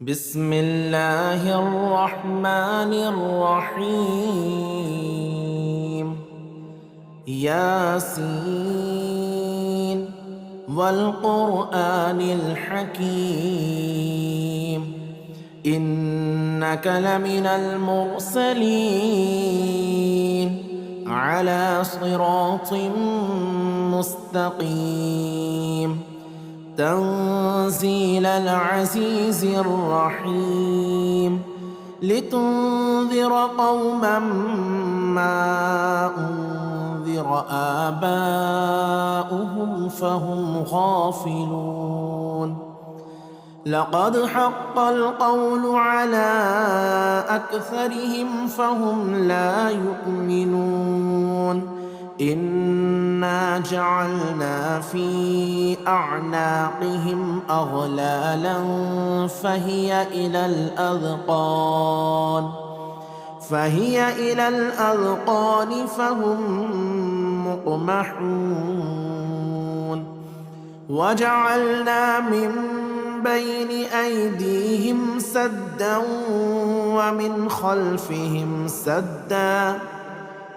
بسم الله الرحمن الرحيم. ياسين والقرآن الحكيم إنك لمن المرسلين على صراط مستقيم تنزيل العزيز الرحيم لتنذر قوما ما أنذر آباؤهم فهم غافلون. لقد حق القول على أكثرهم فهم لا يؤمنون. إنا جعلنا في أعناقهم أغلالا فهي إلى الأذقان فهم مقمحون. وجعلنا من بين أيديهم سدا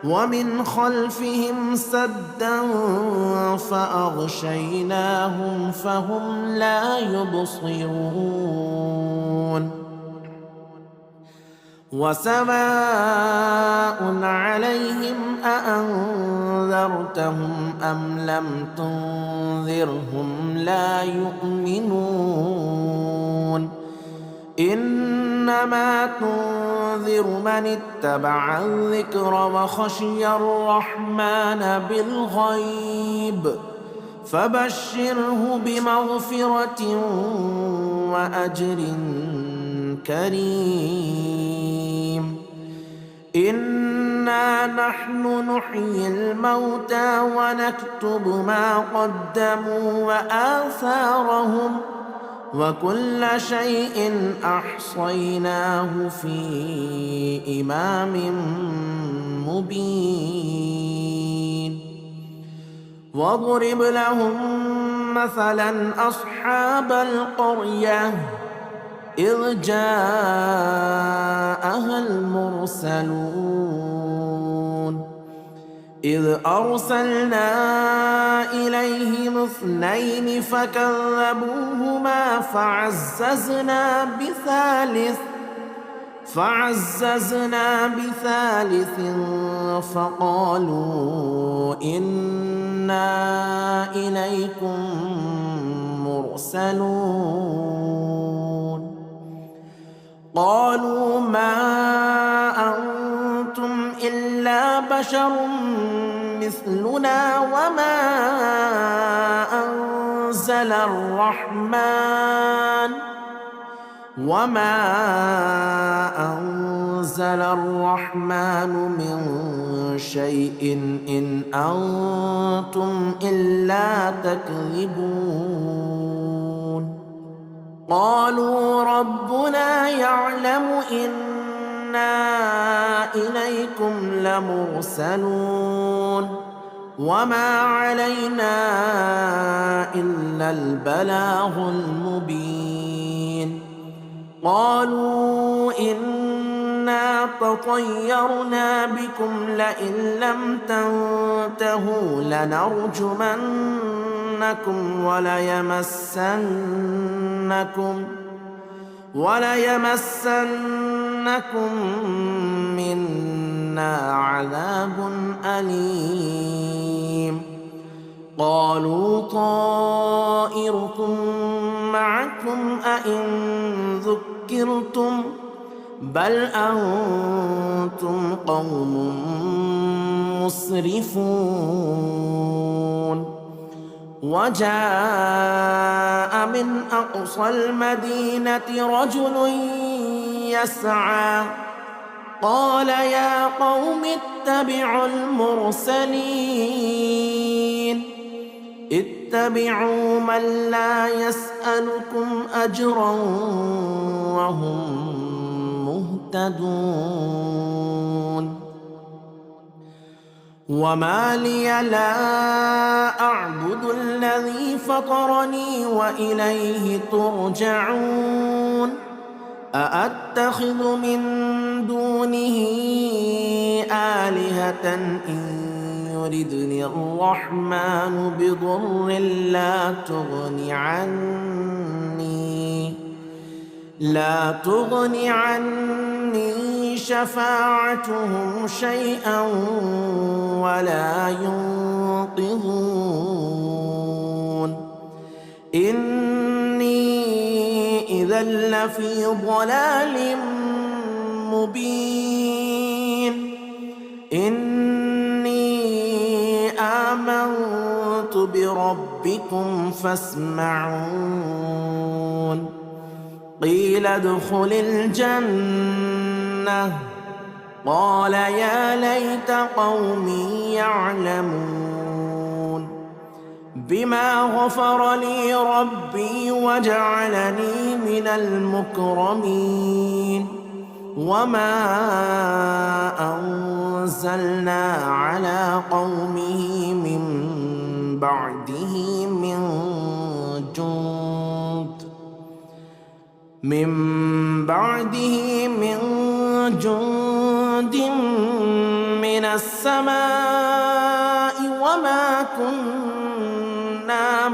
ومن خلفهم سدا فأغشيناهم فهم لا يبصرون. وسواء عليهم أأنذرتهم أم لم تنذرهم لا يؤمنون. إنما تنذر من اتبع الذكر وخشي الرحمن بالغيب فبشره بمغفرة وأجر كريم. إنا نحن نحيي الموتى ونكتب ما قدموا وآثارهم وكل شيء أحصيناه في إمام مبين. واضرب لهم مثلا أصحاب القرية إذ جاءها المرسلون إذ أرسلنا إليهم 2 فكذبوهما فعززنا بثالث فقالوا إنا إليكم مرسلون. قالوا ما أنتم إلا بشر مثلنا وما أنزل الرحمن من شيء إن أنتم إلا تكذبون. قالوا ربنا يعلم إنا إليكم لمرسلون وما علينا إلا البلاغ المبين. قالوا إنا تطيرنا بكم لئن لم تنتهوا لنرجمنكم وليمسنكم منا عذاب أليم. قالوا طائركم معكم أئن ذكرتم بل أنتم قوم مسرفون. وجاء من أقصى المدينة رجل يسعى قال يا قوم اتبعوا المرسلين اتبعوا من لا يسألكم أجرا وهم مهتدون. وما لي لا أعبد الذي فطرني وإليه ترجعون أأتخذ من دونه آلهة إن يردني الرحمن بضر لا تغن عني شفاعتهم شيئا ولا ينقذون إني إذا لفي ضلال مبين إني آمنت بربكم فاسمعون قيل ادخل الجنة قال يا ليت قومي يعلمون بما غفر لي ربي وجعلني من المكرمين وما أنزلنا على قومه من بعده من جند من السماء وما كنا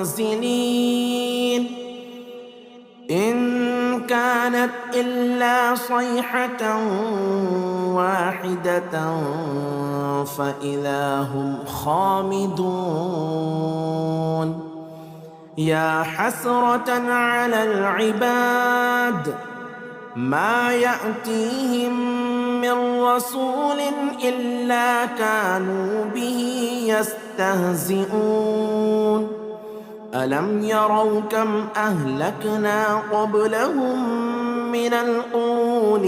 منزلين إن كانت إلا صيحة واحدة فإذا هم خامدون يا حسرة على العباد ما يأتيهم من رسول إلا كانوا به يستهزئون ألم يروا كم أهلكنا قبلهم من القرون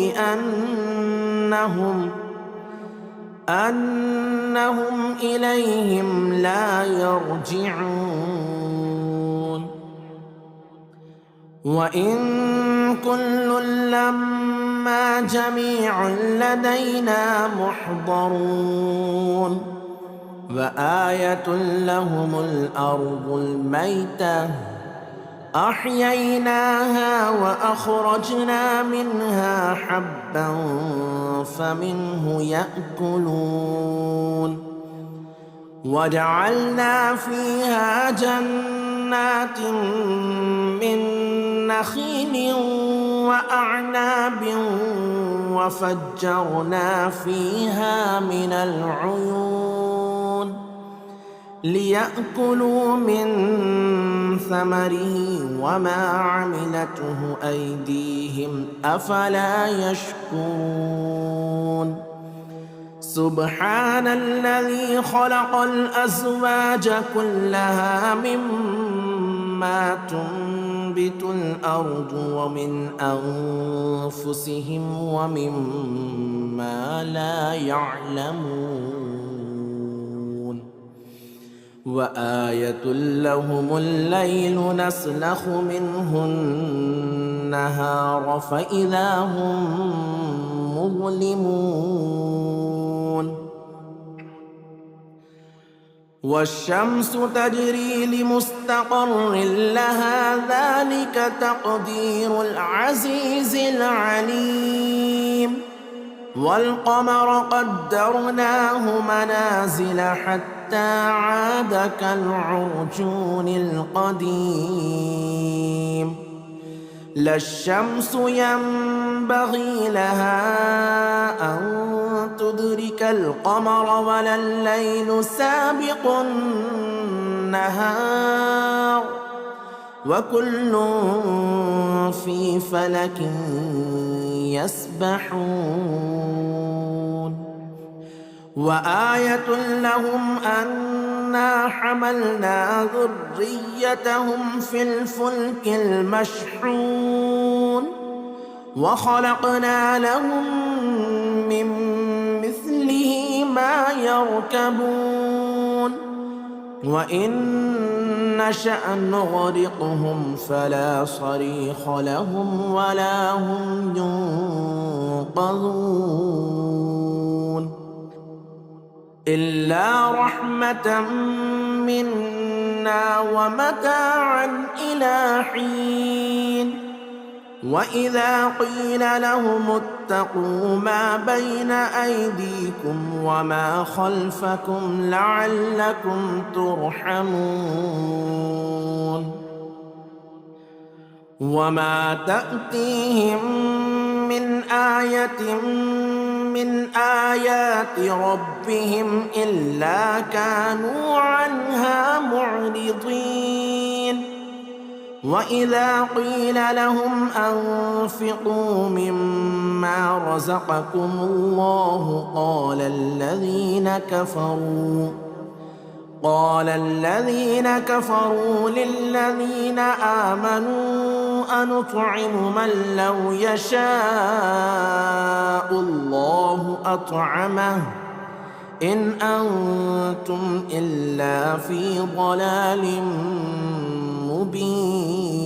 أنهم إليهم لا يرجعون وإن كل لما جميع لدينا محضرون وآية لهم الأرض الميتة أحييناها وأخرجنا منها حبا فمنه يأكلون وجعلنا فيها جنات من نخيل وأعناب وفجرنا فيها من العيون ليأكلوا من ثمره وما عملته أيديهم أفلا يشكرون سبحان الذي خلق الأزواج كلها مما تنبت الأرض ومن أنفسهم ومما لا يعلمون وآية لهم الليل نسلخ منه النهار فإذا هم مظلمون والشمس تجري لمستقر لها ذلك تقدير العزيز العليم والقمر قدرناه منازل حتى عاد كالعرجون القديم لا الشمس ينبغي لها أن تدرك القمر ولا الليل سابق النهار وكل في فلك يسبحون وآية لهم أنا حملنا ذريتهم في الفلك المشحون وخلقنا لهم من مثله ما يركبون وإن نشأ نغرقهم فلا صريخ لهم ولا هم ينقذون إلا رحمة منا ومتاعا إلى حين وإذا قيل لهم اتقوا ما بين أيديكم وما خلفكم لعلكم ترحمون وما تأتيهم من آية من آيات ربهم إلا كانوا عنها معرضين وإذا قيل لهم أنفقوا مما رزقكم الله قال الذين كفروا للذين آمنوا أنطعم من لو يشاء الله أطعمه إن أنتم إلا في ضلال مبين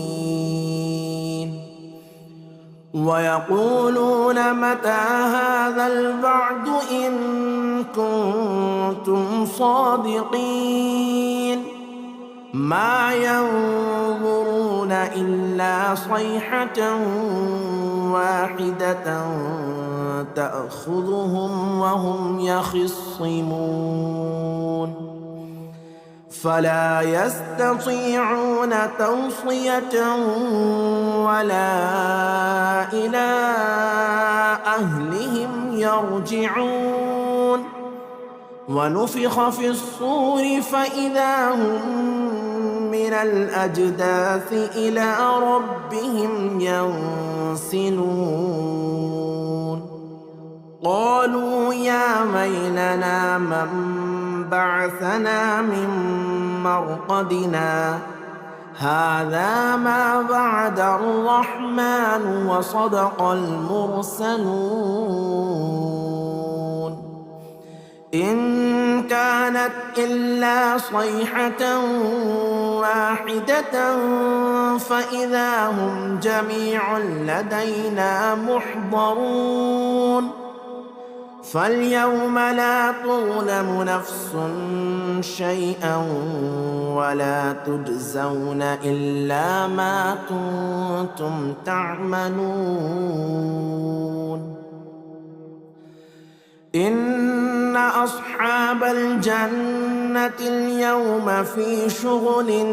ويقولون متى هذا الوعد إن كنتم صادقين ما ينظرون إلا صيحة واحدة تأخذهم وهم يخصمون فلا يستطيعون توصية ولا إلى أهلهم يرجعون ونفخ في الصور فإذا هم من الأجداث إلى ربهم ينسلون قالوا يا ويلنا من بعثنا من مرقدنا هذا ما وعد الرحمن وصدق المرسلون إن كانت إلا صيحة واحدة فإذا هم جميع لدينا محضرون فاليوم لا تظلم نفس شيئا ولا تجزون إلا ما كنتم تعملون إن أصحاب الجنة اليوم في شغل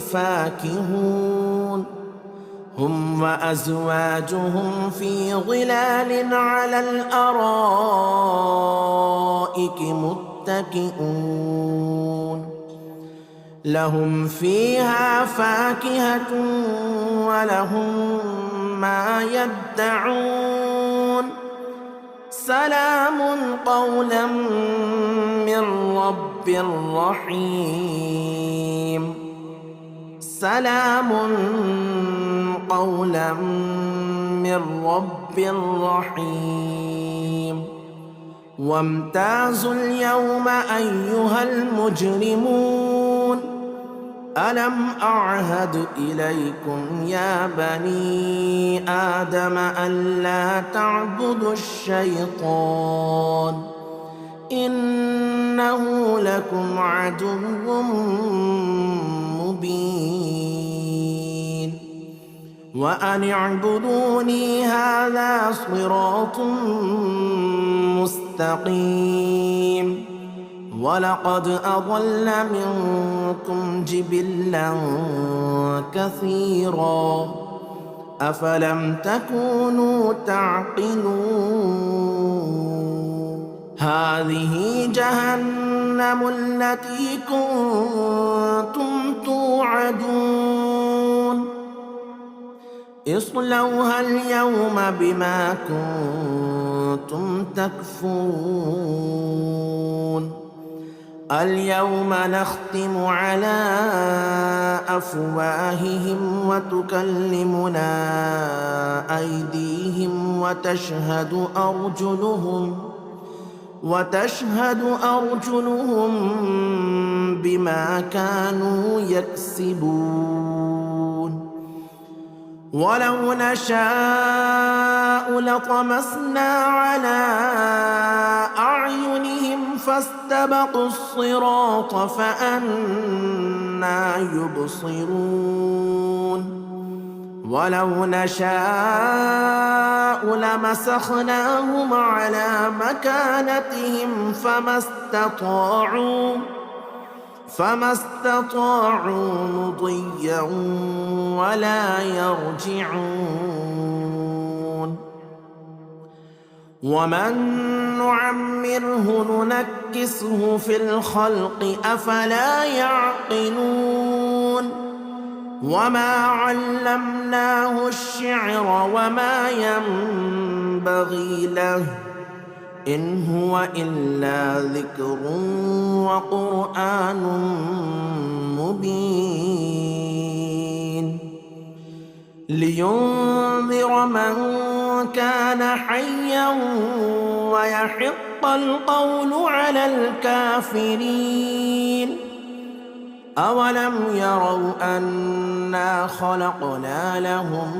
فاكهون هم وأزواجهم في ظلال على الأرائك متكئون لهم فيها فاكهة ولهم ما يدعون سلام قولا من رب رحيم سلام قولا من رب رحيم وامتازوا اليوم أيها المجرمون ألم أعهد إليكم يا بني آدم ألا تعبدوا الشيطان إنه لكم عدو مبين وأن اعبدوني هذا صراط مستقيم ولقد أضل منكم جبلا كثيرا أفلم تكونوا تعقلون هذه جهنم التي كنتم توعدون اصلوها اليوم بما كنتم تكفرون اليوم نختم على أفواههم وتكلمنا أيديهم وتشهد أرجلهم بما كانوا يكسبون ولو نشاء لطمسنا على أعينهم فاستبقوا الصراط فأنى يبصرون ولو نشاء لمسخناهم على مكانتهم فما استطاعوا مضيا ولا يرجعون. ومن نعمره ننكسه في الخلق أفلا يعقلون. وما علمناه الشعر وما ينبغي له إن هو إلا ذكر وقرآن مبين لينذر من كان حيا ويحق القول على الكافرين. أولم يروا أنا خلقنا لهم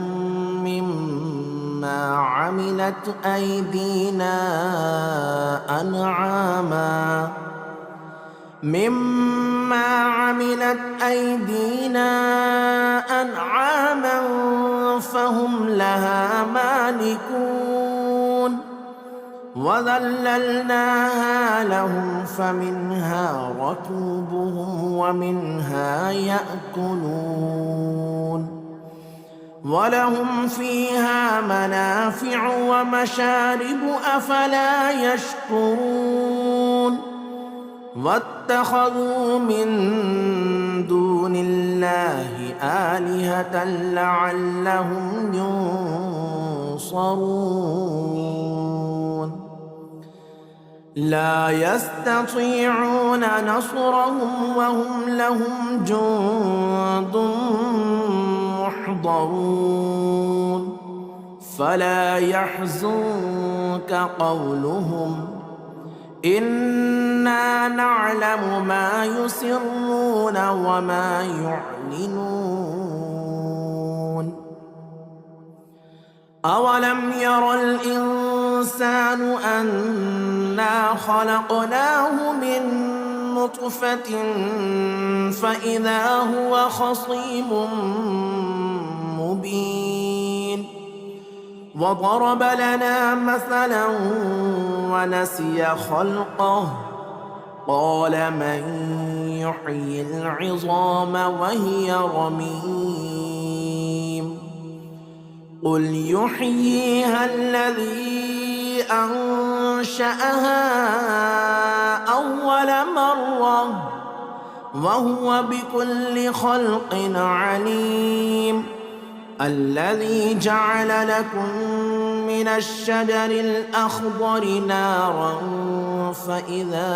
مما عملت أيدينا أنعاما فهم لها مالكون. وذللناها لهم فمنها ركوبهم ومنها يأكلون ولهم فيها منافع ومشارب أفلا يشكرون. واتخذوا من دون الله آلهة لعلهم ينصرون. لا يستطيعون نصرهم وهم لهم جند محضرون. فلا يحزنك قولهم إنا نعلم ما يسرون وما يعلنون. أولم ير الإنسان أنا خلقناه من نطفة فإذا هو خصيم مبين. وضرب لنا مثلا ونسي خلقه قال من يحيي العظام وهي رميم. قل يحييها الذي أنشأها أول مرة وهو بكل خلق عليم. الذي جعل لكم من الشجر الأخضر نارا فإذا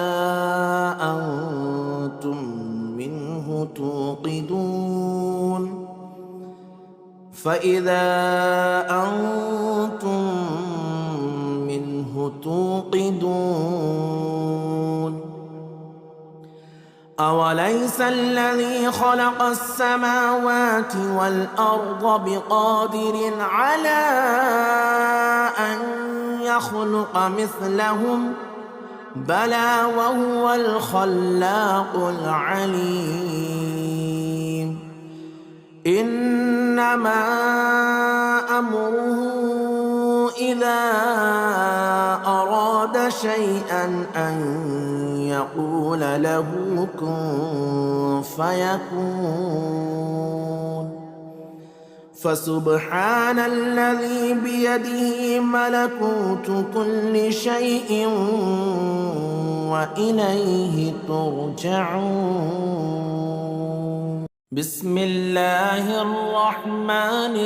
أنتم منه توقدون. أوليس الذي خلق السماوات والأرض بقادر على أن يخلق مثلهم بلى وهو الخلاق العليم. إنما أمره إذا أراد شيئا أن يقول له كن فيكون. فسبحان الذي بيده ملكوت كل شيء وإليه ترجعون. بسم الله الرحمن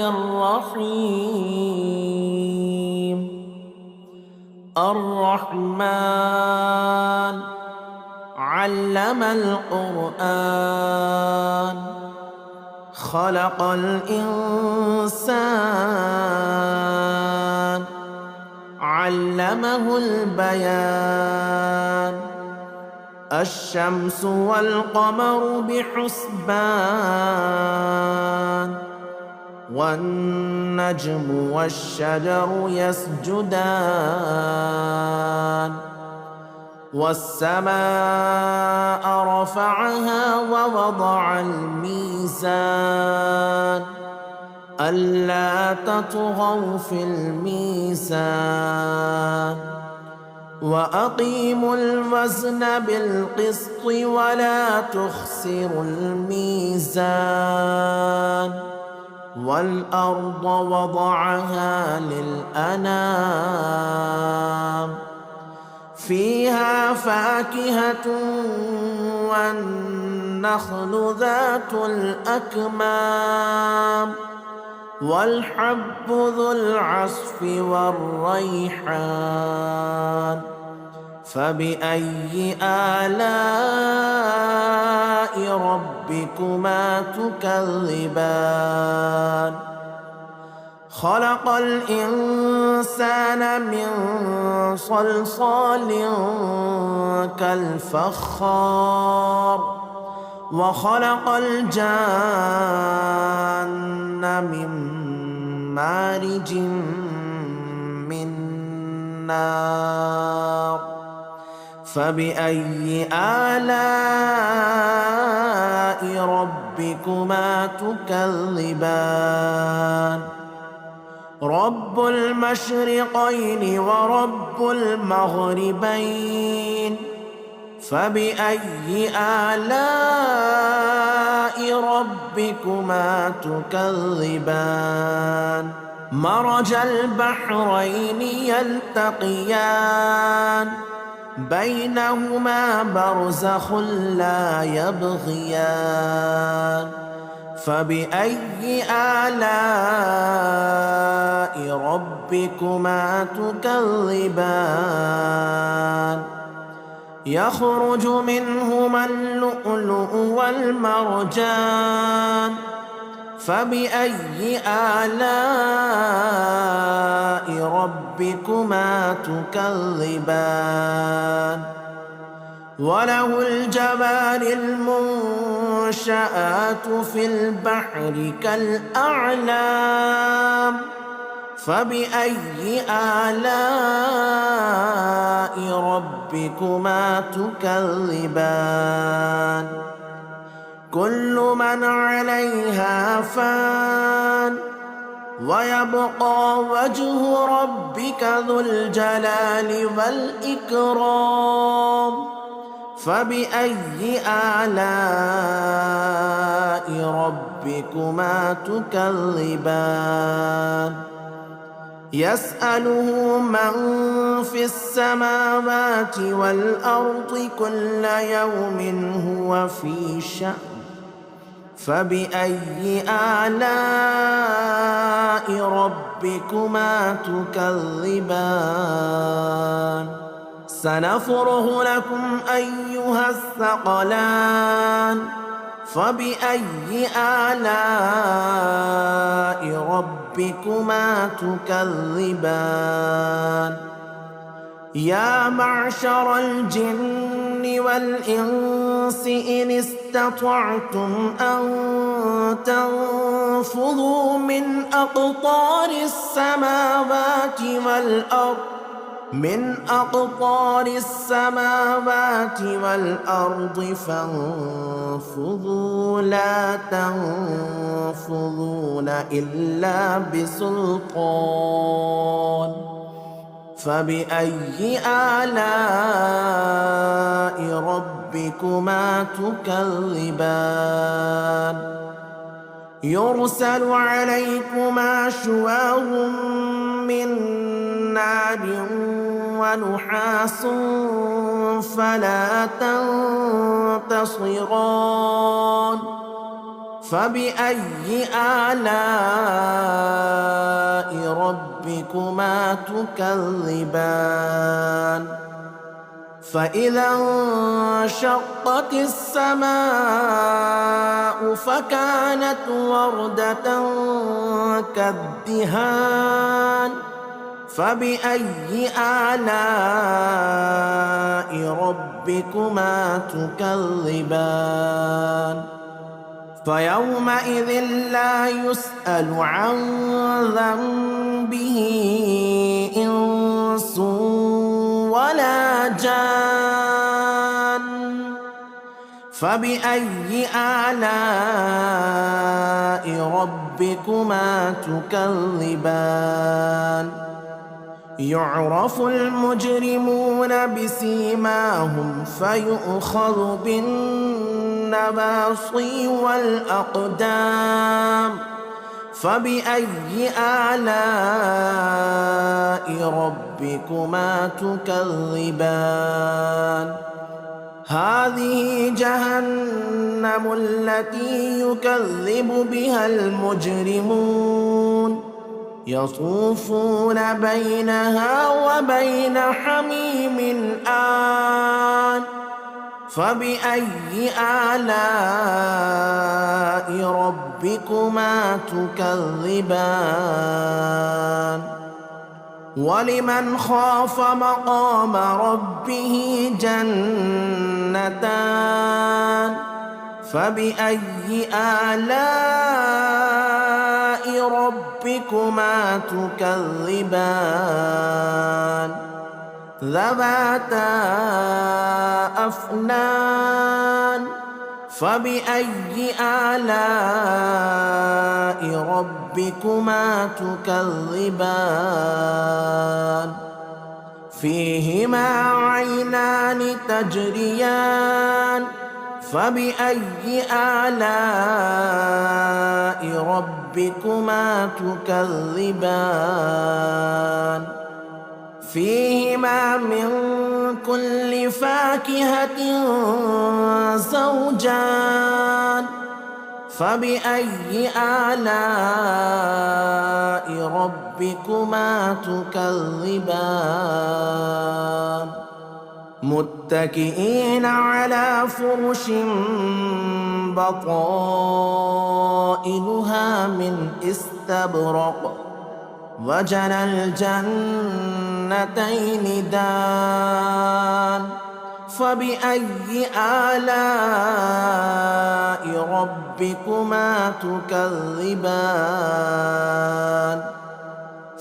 الرحيم. الرحمن علم القرآن خلق الإنسان علمه البيان. الشمس والقمر بحسبان والنجم والشجر يسجدان. والسماء رفعها ووضع الميزان ألا تطغوا في الميزان وأقيموا الوزن بالقسط ولا تخسروا الميزان والأرض وضعها للأنام فيها فاكهة والنخل ذات الأكمام والحب ذو العصف والريحان فبأي آلاء ربكما تكذبان خلق الإنسان من صلصال كالفخار وخلق الجان من مارج من نار فبأي آلاء ربكما تكذبان رب المشرقين ورب المغربين فبأي آلاء ربكما تكذبان مرج البحرين يلتقيان بينهما برزخ لا يبغيان فبأي آلاء ربكما تكذبان يخرج منهما اللؤلؤ والمرجان فبأي آلاء ربكما تكذبان وله الجبال المنشآت في البحر كالأعلام فبأي آلاء ربكما تكذبان كل من عليها فان ويبقى وجه ربك ذو الجلال والإكرام فبأي آلاء ربكما تكذبان يسأله من في السماوات والأرض كل يوم هو في شأن فبأي آلاء ربكما تكذبان سنفرغ لكم أيها الثقلان فبأي آلاء ربكما تكذبان يا معشر الجن والإنس إن استطعتم أن تنفذوا من أقطار السماوات والأرض فانفذوا لا تنفذون إلا بسلطان فبأي آلاء ربكما تكذبان يرسل عليكما شواظ من نار ونحاس فلا تنتصران فبأي آلاء ربكما تكذبان فإذا انشقت السماء فكانت وردة كالدهان فبأي آلاء ربكما تكذبان فيومئذ لا يسأل عن ذنبه إنس ولا جان فبأي آلاء ربكما ربكما تكذبان يعرف المجرمون بسيماهم فيؤخذ بالنواصي والأقدام فبأي آلاء ربكما تكذبان هذه جهنم التي يكذب بها المجرمون يطوفون بينها وبين حميم آن فبأي آلاء ربكما تكذبان ولمن خاف مقام ربه جنتان فبأي آلاء ربكما تكذبان ذواتا أفنان فبأي آلاء ربكما تكذبان فيهما عينان تجريان فبأي آلاء ربكما تكذبان فيهما من كل فاكهة زوجان فبأي آلاء ربكما تكذبان متكئين على فرش بطائنها من استبرق وجنى الجنتين دان فبأي آلاء ربكما تكذبان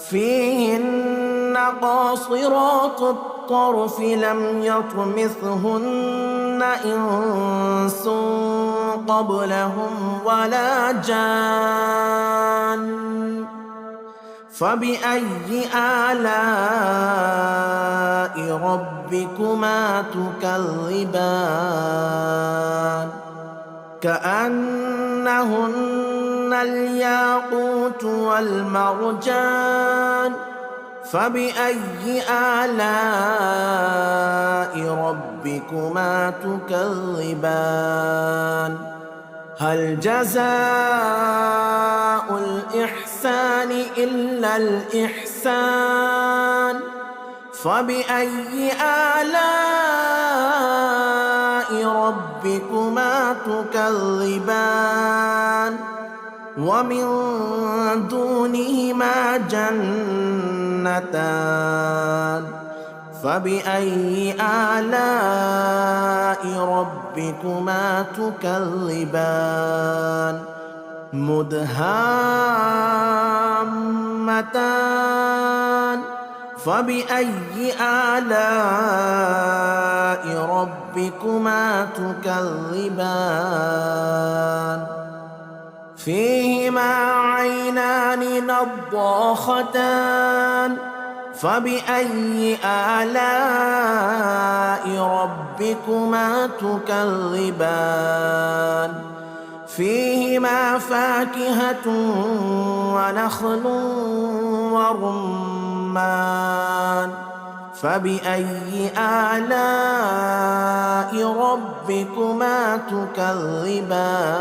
فيهن قاصرات الطرف لم يطمثهن إنس قبلهم ولا جان فبأي آلاء ربكما تكذبان كأنهن الياقوت والمرجان فبأي آلاء ربكما تكذبان هل جزاء الإحسان إلا الإحسان فبأي آلاء ربكما تكذبان ومن دونهما جنتان فبأي آلاء ربكما تكذبان مدهامتان فبأي آلاء ربكما تكذبان فيهما عينان نضاختان فبأي آلاء ربكما تكذبان فيهما فاكهة ونخل ورمان فبأي آلاء ربكما تكذبان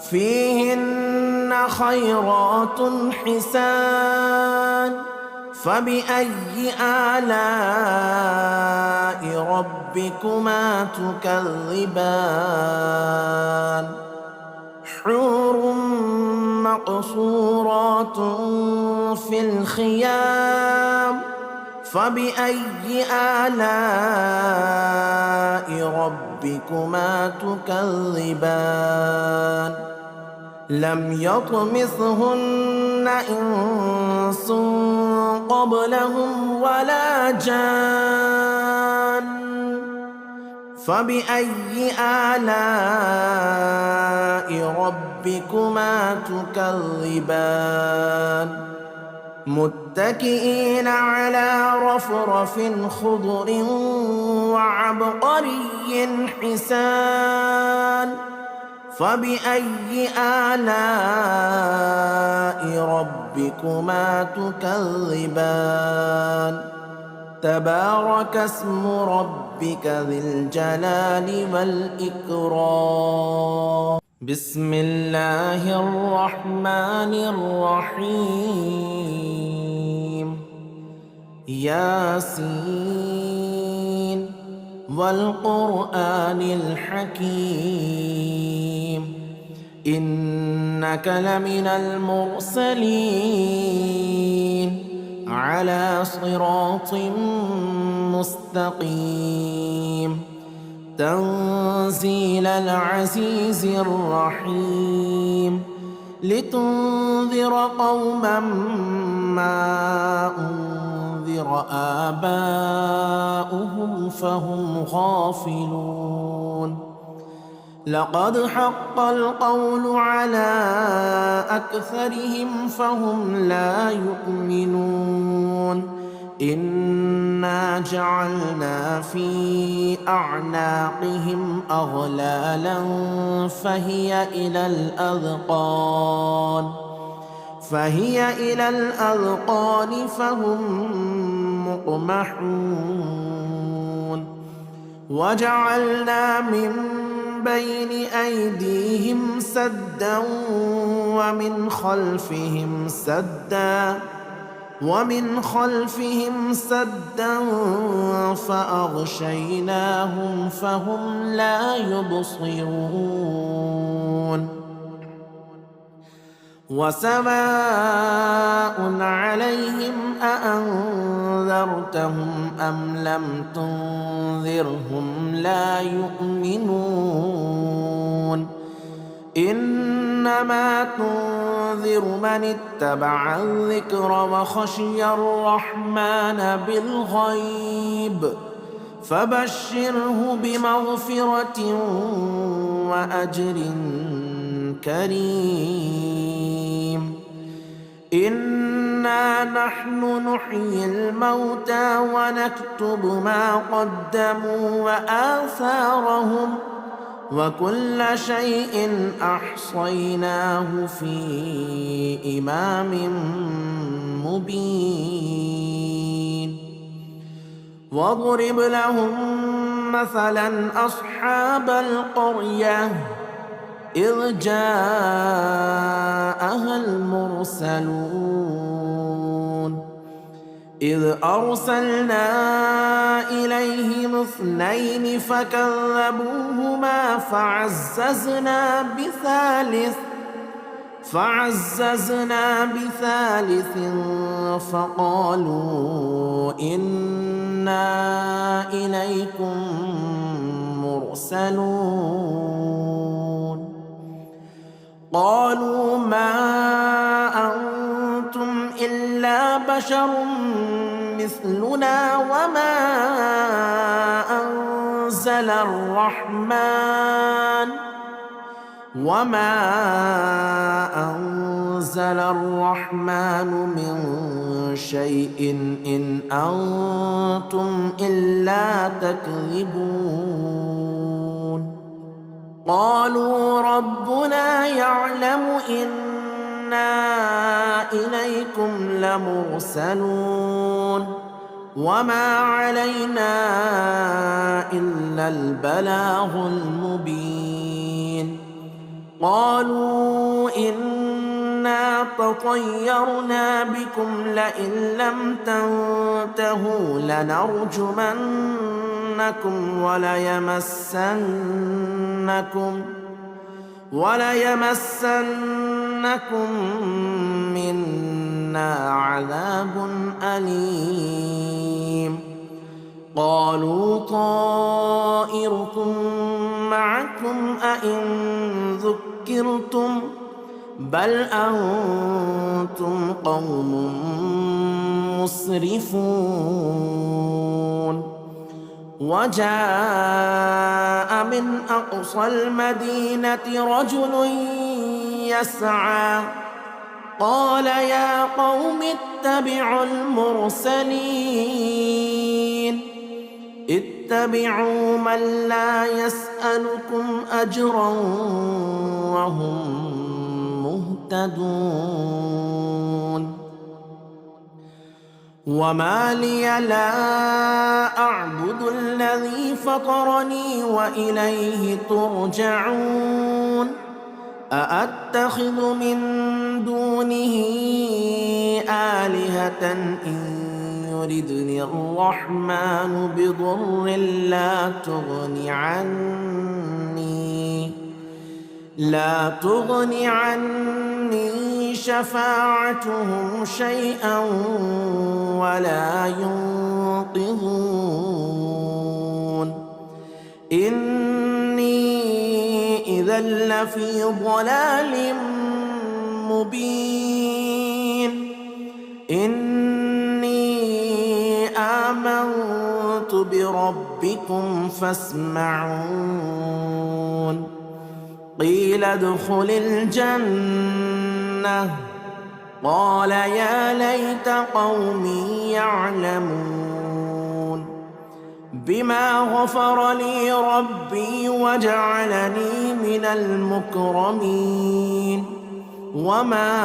فيهن خيرات حسان فبأي آلاء ربكما تكذبان حور مقصورات في الخيام فبأي آلاء ربكما تكذبان لم يطمثهن إنس قبلهم ولا جان فبأي آلاء ربكما ربكما تكذبان متكئين على رفرف خضر وعبقري حسان فبأي آلاء ربكما تكذبان تبارك اسم ربك ذي الجلال والإكرام بسم الله الرحمن الرحيم ياسين والقرآن الحكيم إنك لمن المرسلين على صراط مستقيم تنزيل العزيز الرحيم لتنذر قوما ما أنذر آباؤهم فهم غافلون لقد حق القول على أكثرهم فهم لا يؤمنون إنا جعلنا في أعناقهم أغلالا فهي إلى الأذقان فهم مقمحون وجعلنا من بين أيديهم سدا ومن خلفهم سدا فأغشيناهم فهم لا يبصرون وسواء عليهم أأنذرتهم أم لم تنذرهم لا يؤمنون إنما تنذر من اتبع الذكر وخشي الرحمن بالغيب فبشره بمغفرة وأجر كريم إنا نحن نحيي الموتى ونكتب ما قدموا وآثارهم وكل شيء أحصيناه في إمام مبين واضرب لهم مثلا أصحاب القرية إذ جاءها المرسلون إذ أرسلنا إليهم 2 فكذبوهما فعززنا بثالث فقالوا إنا إليكم مرسلون قالوا ما أنتم إلا بشر مثلنا وما أنزل الرحمن من شيء إن أنتم إلا تكذبون قالوا ربنا يعلم إنا إليكم لمرسلون وما علينا إلا البلاغ المبين قالوا إنا تطيرنا بكم لئن لم تنتهوا لنرجمنكم وليمسنكم منا عذاب أليم قالوا طائركم معكم أئن ذكرتم بل أنتم قوم مسرفون وجاء من أقصى المدينة رجل يسعى قال يا قوم اتبعوا المرسلين اتبعوا من لا يسألكم أجرا وهم مهتدون وما لي لا أعبد الذي فطرني وإليه ترجعون أأتخذ من دونه آلهة إن يردني الرحمن بضر لا تغني عني شفاعتهم شيئا ولا ينقذون إني إذا لفي ضلال مبين إني آمنت بربكم فاسمعون قيل ادخل الجنة قال يا ليت قومي يعلمون بما غفر لي ربي وجعلني من المكرمين وما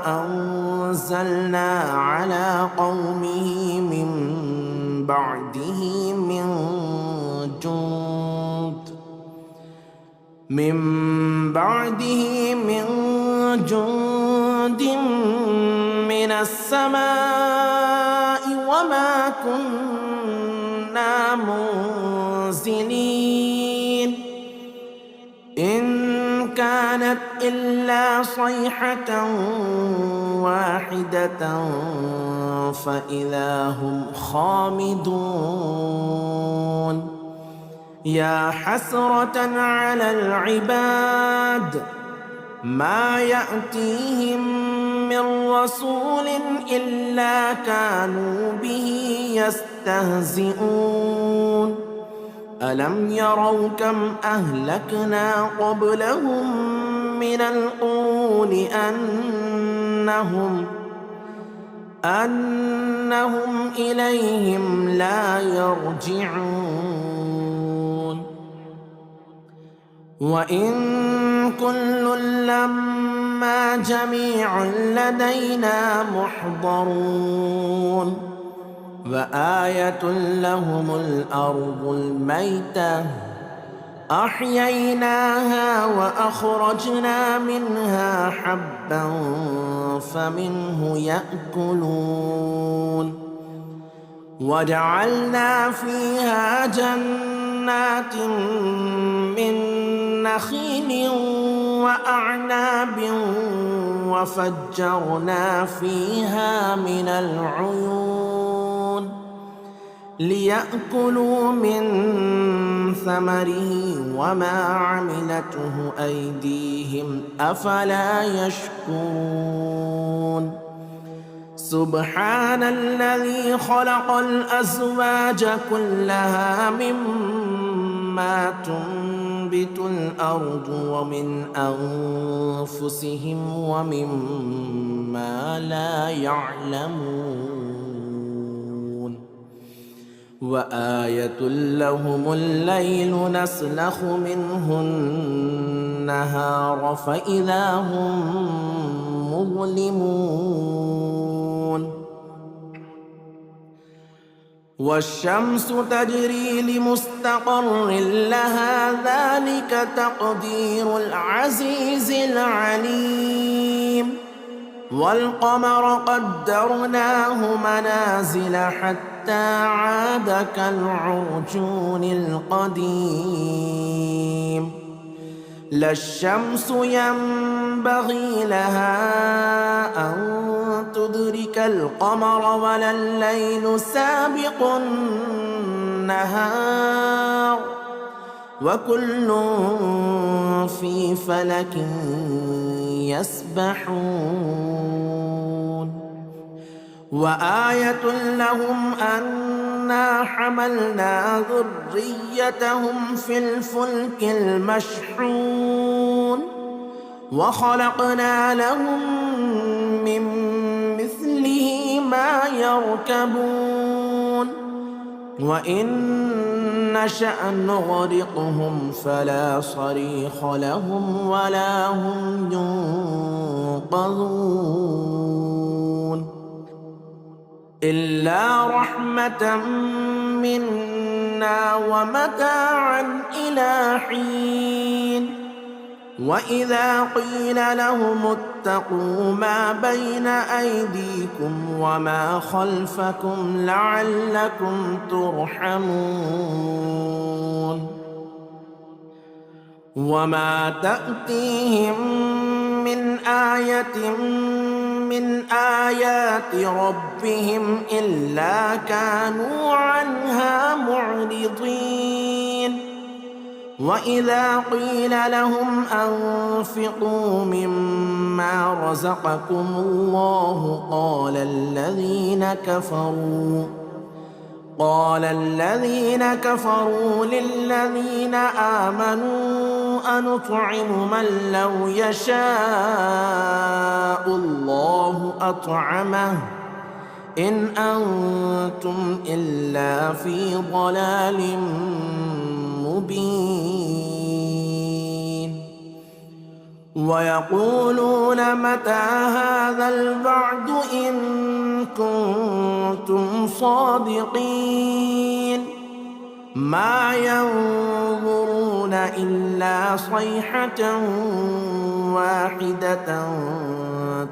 أنزلنا على قومه من بعده من جند من السماء وما كنا منزلين إن كانت إلا صيحة واحدة فإذا هم خامدون يا حسرة على العباد ما يأتيهم من رسول إلا كانوا به يستهزئون ألم يروا كم أهلكنا قبلهم من القرون أنهم إليهم لا يرجعون وإن كل لما جميع لدينا محضرون وآية لهم الأرض الميتة أحييناها وأخرجنا منها حبا فمنه يأكلون وجعلنا فيها جنات من نخيل وأعناب وفجرنا فيها من العيون ليأكلوا من ثمره وما عملته أيديهم أفلا يشكرون سبحان الذي خلق الأزواج كلها مما تنبت الأرض ومن أنفسهم ومما لا يعلمون وآية لهم الليل نسلخ منه النهار فإذا هم مظلمون والشمس تجري لمستقر لها ذلك تقدير العزيز العليم والقمر قدرناه منازل حتى عاد كالعرجون القديم لا الشمس ينبغي لها أن تدرك القمر ولا الليل سابق النهار وكل في فلك يسبحون وآية لهم أنا حملنا ذريتهم في الفلك المشحون وخلقنا لهم من مثله ما يركبون وإن نشأ نغرقهم فلا صريخ لهم ولا هم ينقذون إلا رحمة منا ومتاعا إلى حين وإذا قيل لهم اتقوا ما بين أيديكم وما خلفكم لعلكم ترحمون وما تأتيهم من آية من آيات ربهم إلا كانوا عنها معرضين وإذا قيل لهم أنفقوا مما رزقكم الله قال الذين كفروا للذين آمنوا أنطعم من لو يشاء الله أطعمه إن أنتم إلا في ضلال مبين ويقولون متى هذا الوعد إن كنتم صادقين ما ينظرون إلا صيحة واحدة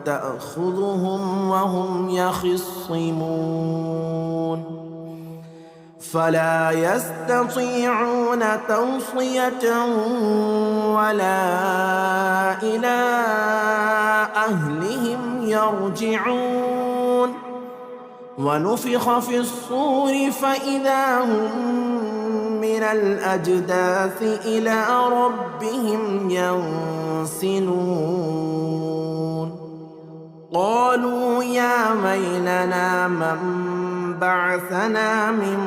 تأخذهم وهم يخصمون فلا يستطيعون توصية ولا إلى أهلهم يرجعون ونفخ في الصور فإذا هم من الأجداث إلى ربهم ينسلون قالوا يا ويلنا من بعثنا من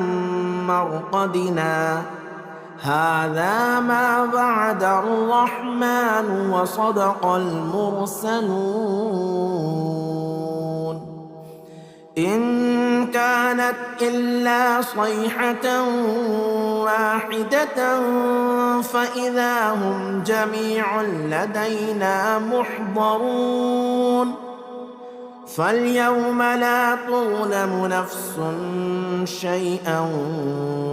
مرقدنا هذا ما وعد الرحمن وصدق المرسلون إن كانت إلا صيحة واحدة فإذا هم جميع لدينا محضرون فاليوم لا تظلم نفس شيئا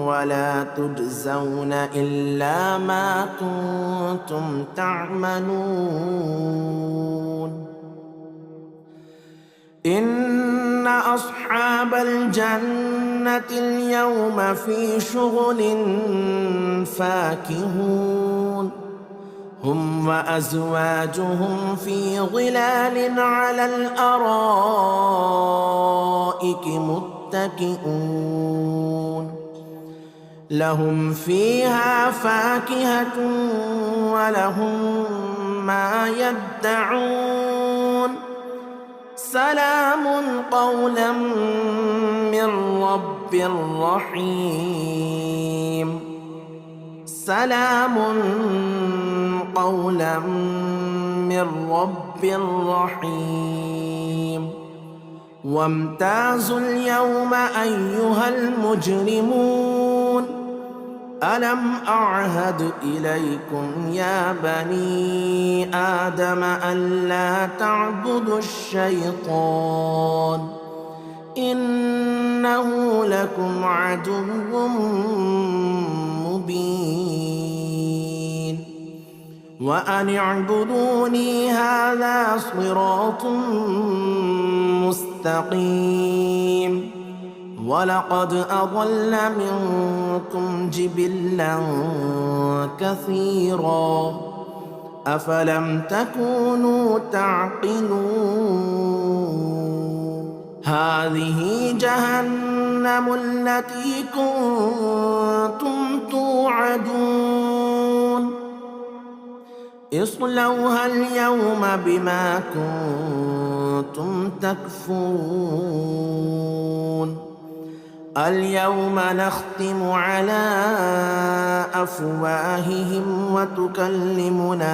ولا تجزون إلا ما كنتم تعملون إن أصحاب الجنة اليوم في شغل فاكهون هم وأزواجهم في ظلال على الأرائك متكئون لهم فيها فاكهة ولهم ما يدعون سلام قولا من رب رحيم سلام قولا من رب رحيم وامتازوا اليوم أيها المجرمون ألم أعهد إليكم يا بني آدم ألا تعبدوا الشيطان إنه لكم عدو مبين وأن اعبدوني هذا صراط مستقيم ولقد أضل منكم جبلا كثيرا أفلم تكونوا تعقلون هذه جهنم التي كنتم توعدون اصلوها اليوم بما كنتم تكفرون اليوم نختم على أفواههم وتكلمنا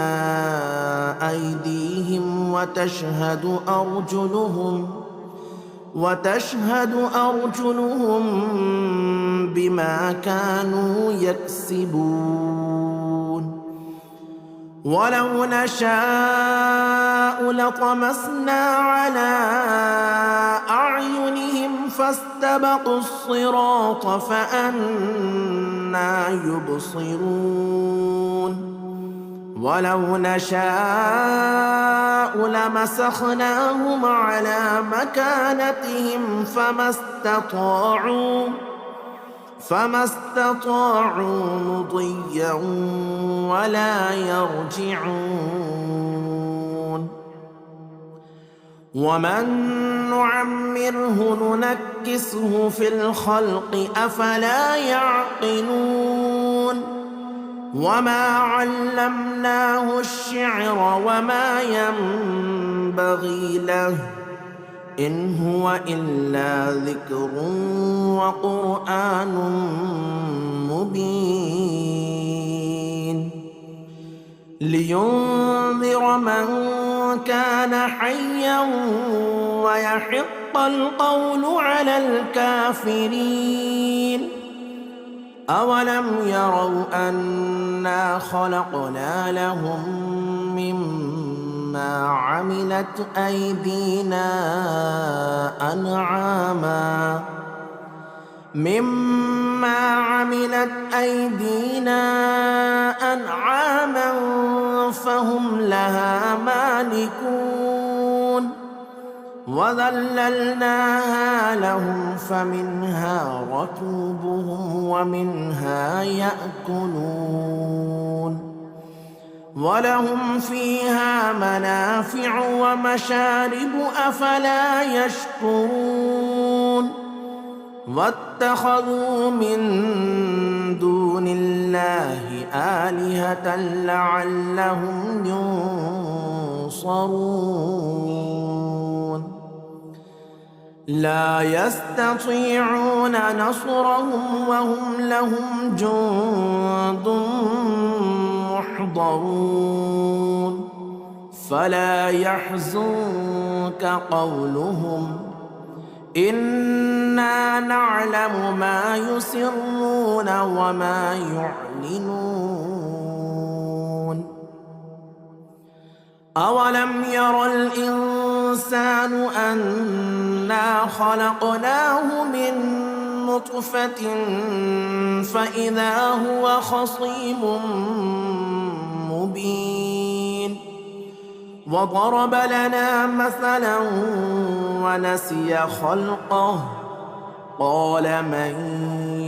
أيديهم وتشهد أرجلهم بما كانوا يكسبون ولو نشاء لطمسنا على أعينهم فاستبقوا الصراط فأنى يبصرون ولو نشاء لمسخناهم على مكانتهم فما استطاعوا مضيا ولا يرجعون ومن نعمره ننكسه في الخلق أفلا يعقلون وما علمناه الشعر وما ينبغي له إن هو إلا ذكر وقرآن مبين لينذر من كان حيا ويحق القول على الكافرين أولم يروا أنا خلقنا لهم مما عملت أيدينا أنعاما فهم لها مالكون وذللناها لهم فمنها ركوبهم ومنها يأكلون ولهم فيها منافع ومشارب أفلا يشكرون واتخذوا من دون الله آلهة لعلهم ينصرون لا يستطيعون نصرهم وهم لهم جند محضرون فلا يحزنك قولهم إنا نعلم ما يسرون وما يعلنون أولم ير الإنسان أنا خلقناه من نطفة فإذا هو خصيم مبين وضرب لنا مثلا ونسي خلقه قال من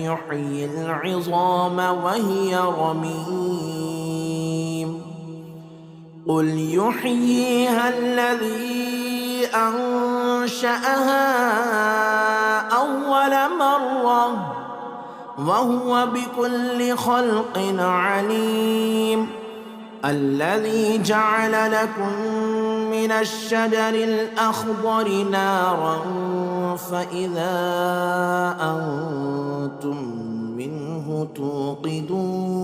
يحيي العظام وهي رميم قل يحييها الذي أنشأها أول مرة وهو بكل خلق عليم الذي جعل لكم من الشجر الأخضر نارا فإذا أنتم منه توقدون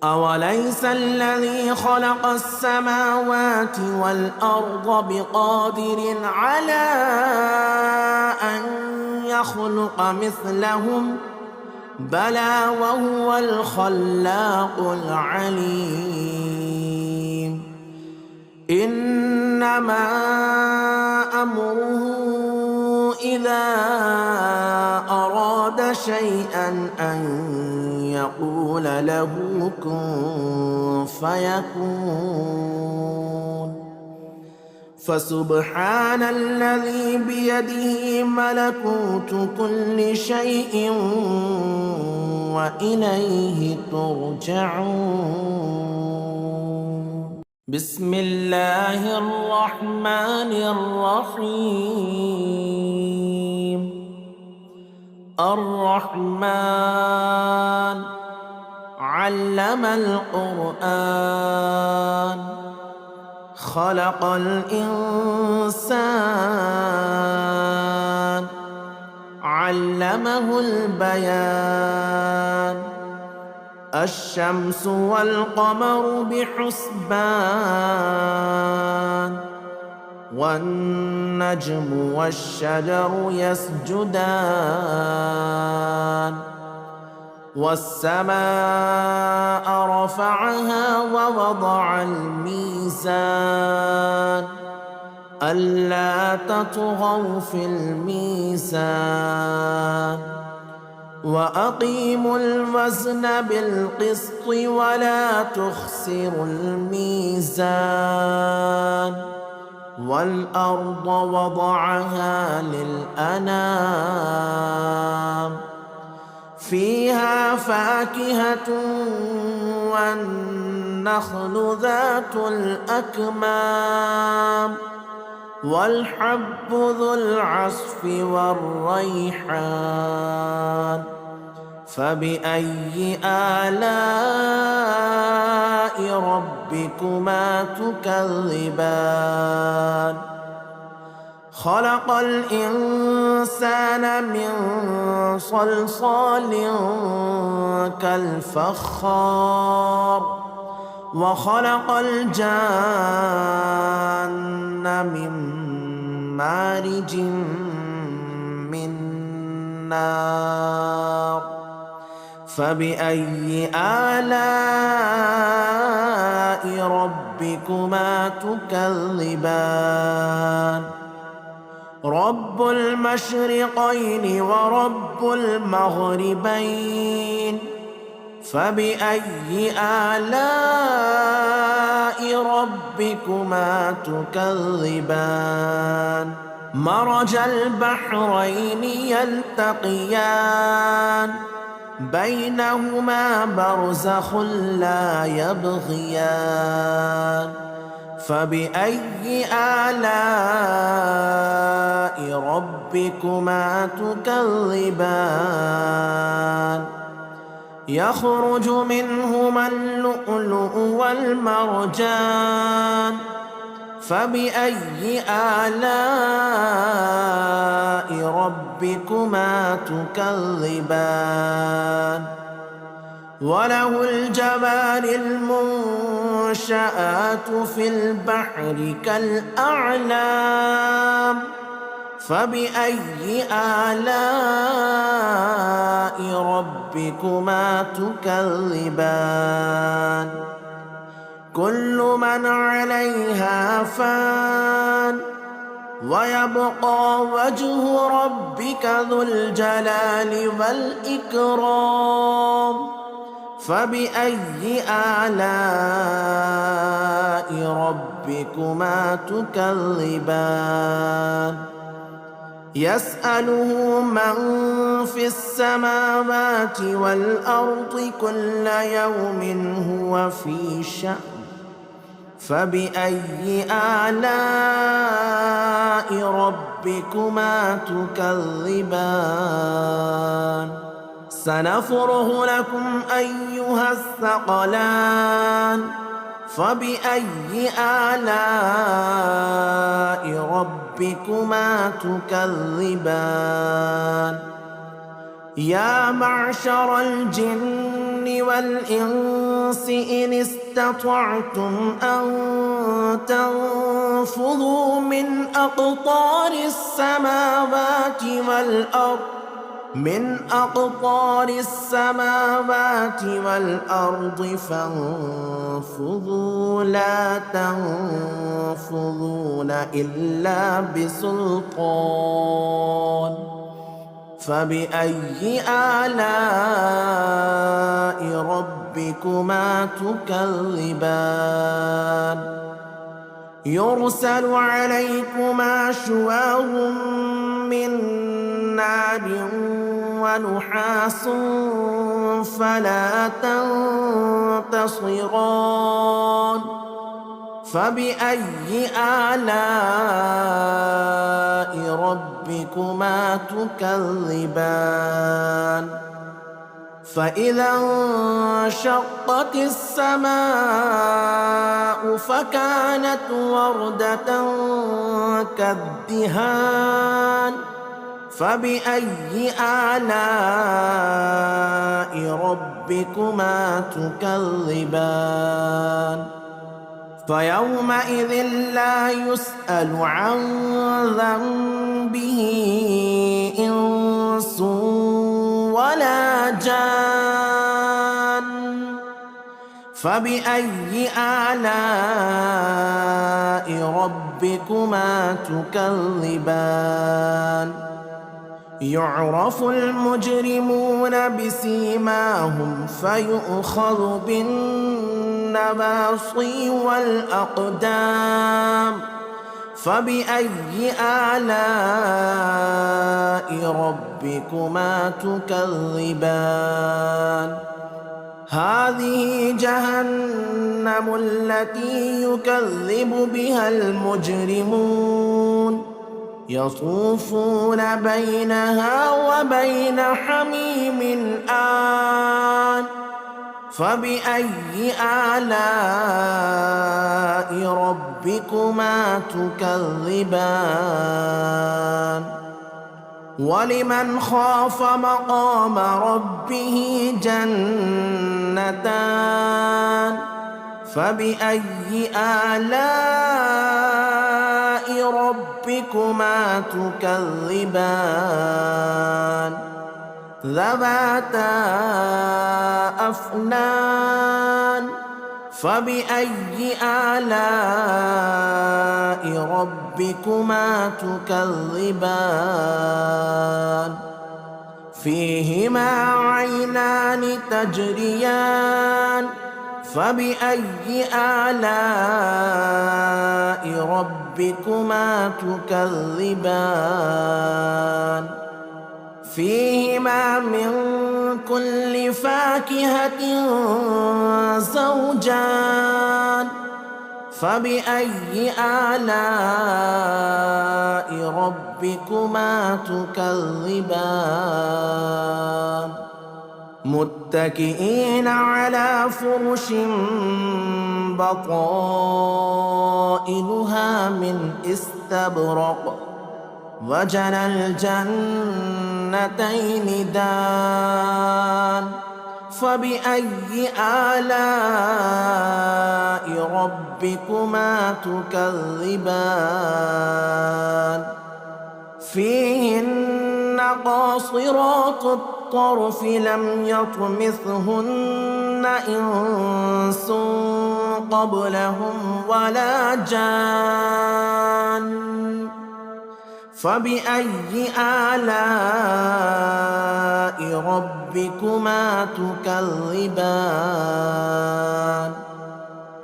أوليس الذي خلق السماوات والأرض بقادر على أن يخلق مثلهم بلى وهو الخلاق العليم إنما أمره إذا أراد شيئا أن يقول له كن فيكون فسبحان الذي بيده ملكوت كل شيء وإليه ترجعون بسم الله الرحمن الرحيم الرحمن علم القرآن خلق الإنسان علمه البيان الشمس والقمر بحسبان والنجم والشجر يسجدان والسماء رفعها ووضع الميزان ألا تطغوا في الميزان وأقيموا الوزن بالقسط ولا تخسروا الميزان والأرض وضعها للأنام فيها فاكهة والنخل ذات الأكمام والحب ذو العصف والريحان فبأي آلاء ربكما تكذبان خلق الإنسان من صلصال كالفخار وخلق الجان من مارج من نار فبأي آلاء ربكما تكذبان رب المشرقين ورب المغربين فبأي آلاء ربكما تكذبان مرج البحرين يلتقيان بينهما برزخ لا يبغيان فبأي آلاء ربكما تكذبان يخرج منهما اللؤلؤ والمرجان فبأي آلاء ربكما تكذبان وله الجوار المنشآت في البحر كالأعلام فبأي آلاء ربكما تكذبان كل من عليها فان ويبقى وجه ربك ذو الجلال والإكرام فبأي آلاء ربكما تكذبان يسأله من في السماوات والأرض كل يوم هو في شأن فبأي آلاء ربكما تكذبان سنفرغ لكم أيها الثقلان فبأي آلاء ربكما تكذبان يا معشر الجن والإنس إن استطعتم أن تنفذوا من أقطار السماوات والأرض فانفذوا لا تنفذون إلا بسلطان فبأي آلاء ربكما تكذبان يرسل عليكما شواظ من نار ونحاس فلا تنتصران فبأي آلاء ربكما تكذبان فإذا انشقت السماء فكانت وردة كالدهان فبأي آلاء ربكما تكذبان فيومئذ لا يسأل عن ذنبه إنس ولا جان فبأي آلاء ربكما تكذبان يعرف المجرمون بسيماهم فيؤخذ بالنواصي والأقدام فبأي آلاء ربكما تكذبان هذه جهنم التي يكذب بها المجرمون يطوفون بينها وبين حميم آن فبأي آلاء ربكما تكذبان ولمن خاف مقام ربه جنتان فبأي آلاء ربكما تكذبان ذواتا أفنان فبأي آلاء ربكما تكذبان فيهما عينان تجريان فبأي آلاء ربكما تكذبان فيهما من كل فاكهة زوجان فبأي آلاء ربكما تكذبان متكئين على فرش بطائنها من استبرق وجنى الجنتين دان فبأي آلاء ربكما تكذبان فيهن قاصرات الطرف لم يطمثهن إنس قبلهم ولا جان فبأي آلاء ربكما تكذبان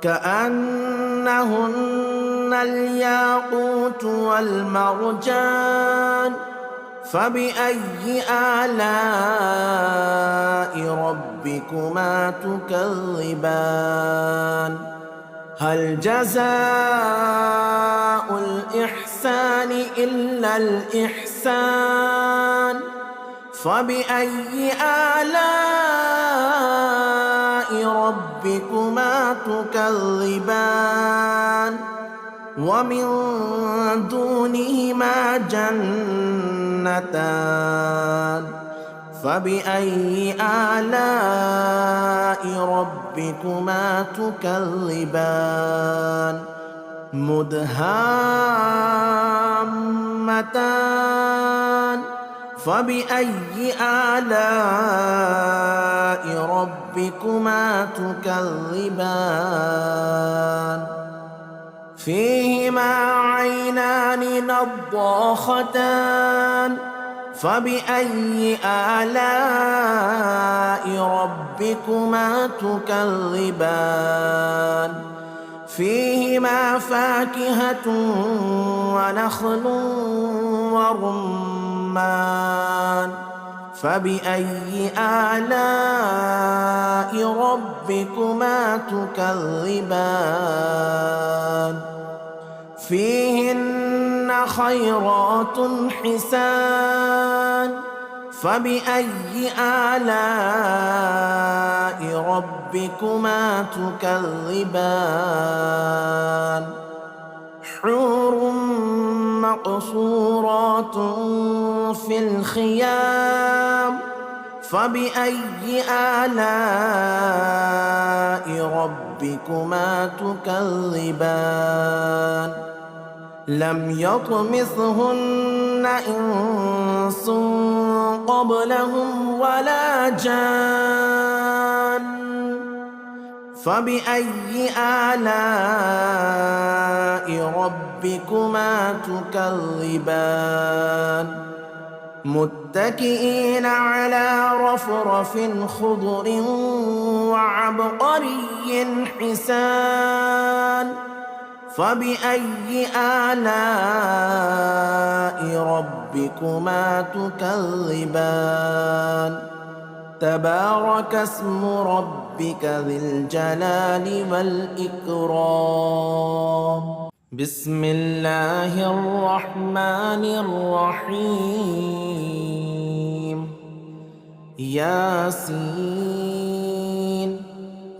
كأنهن الياقوت والمرجان فبأي آلاء ربكما تكذبان هل جزاء الإحسان إلا الإحسان فبأي آلاء ربكما تكذبان ومن دونهما جنتان فبأي آلاء ربكما تكذبان مدهامتان فبأي آلاء ربكما تكذبان فيهما عينان نضاختان فبأي آلاء ربكما تكذبان فيهما فاكهة ونخل ورمان فبأي آلاء ربكما تكذبان فيهن خيرات حسان فبأي آلاء ربكما تكذبان حور مقصورات في الخيام فبأي آلاء ربكما تكذبان لم يطمثهن إنس قبلهم ولا جان فبأي آلاء ربكما تكذبان متكئين على رفرف خضر وعبقري حسان فبأي آلاء ربكما تكذبان تبارك اسم ربك ذي الجلال والإكرام بسم الله الرحمن الرحيم ياسين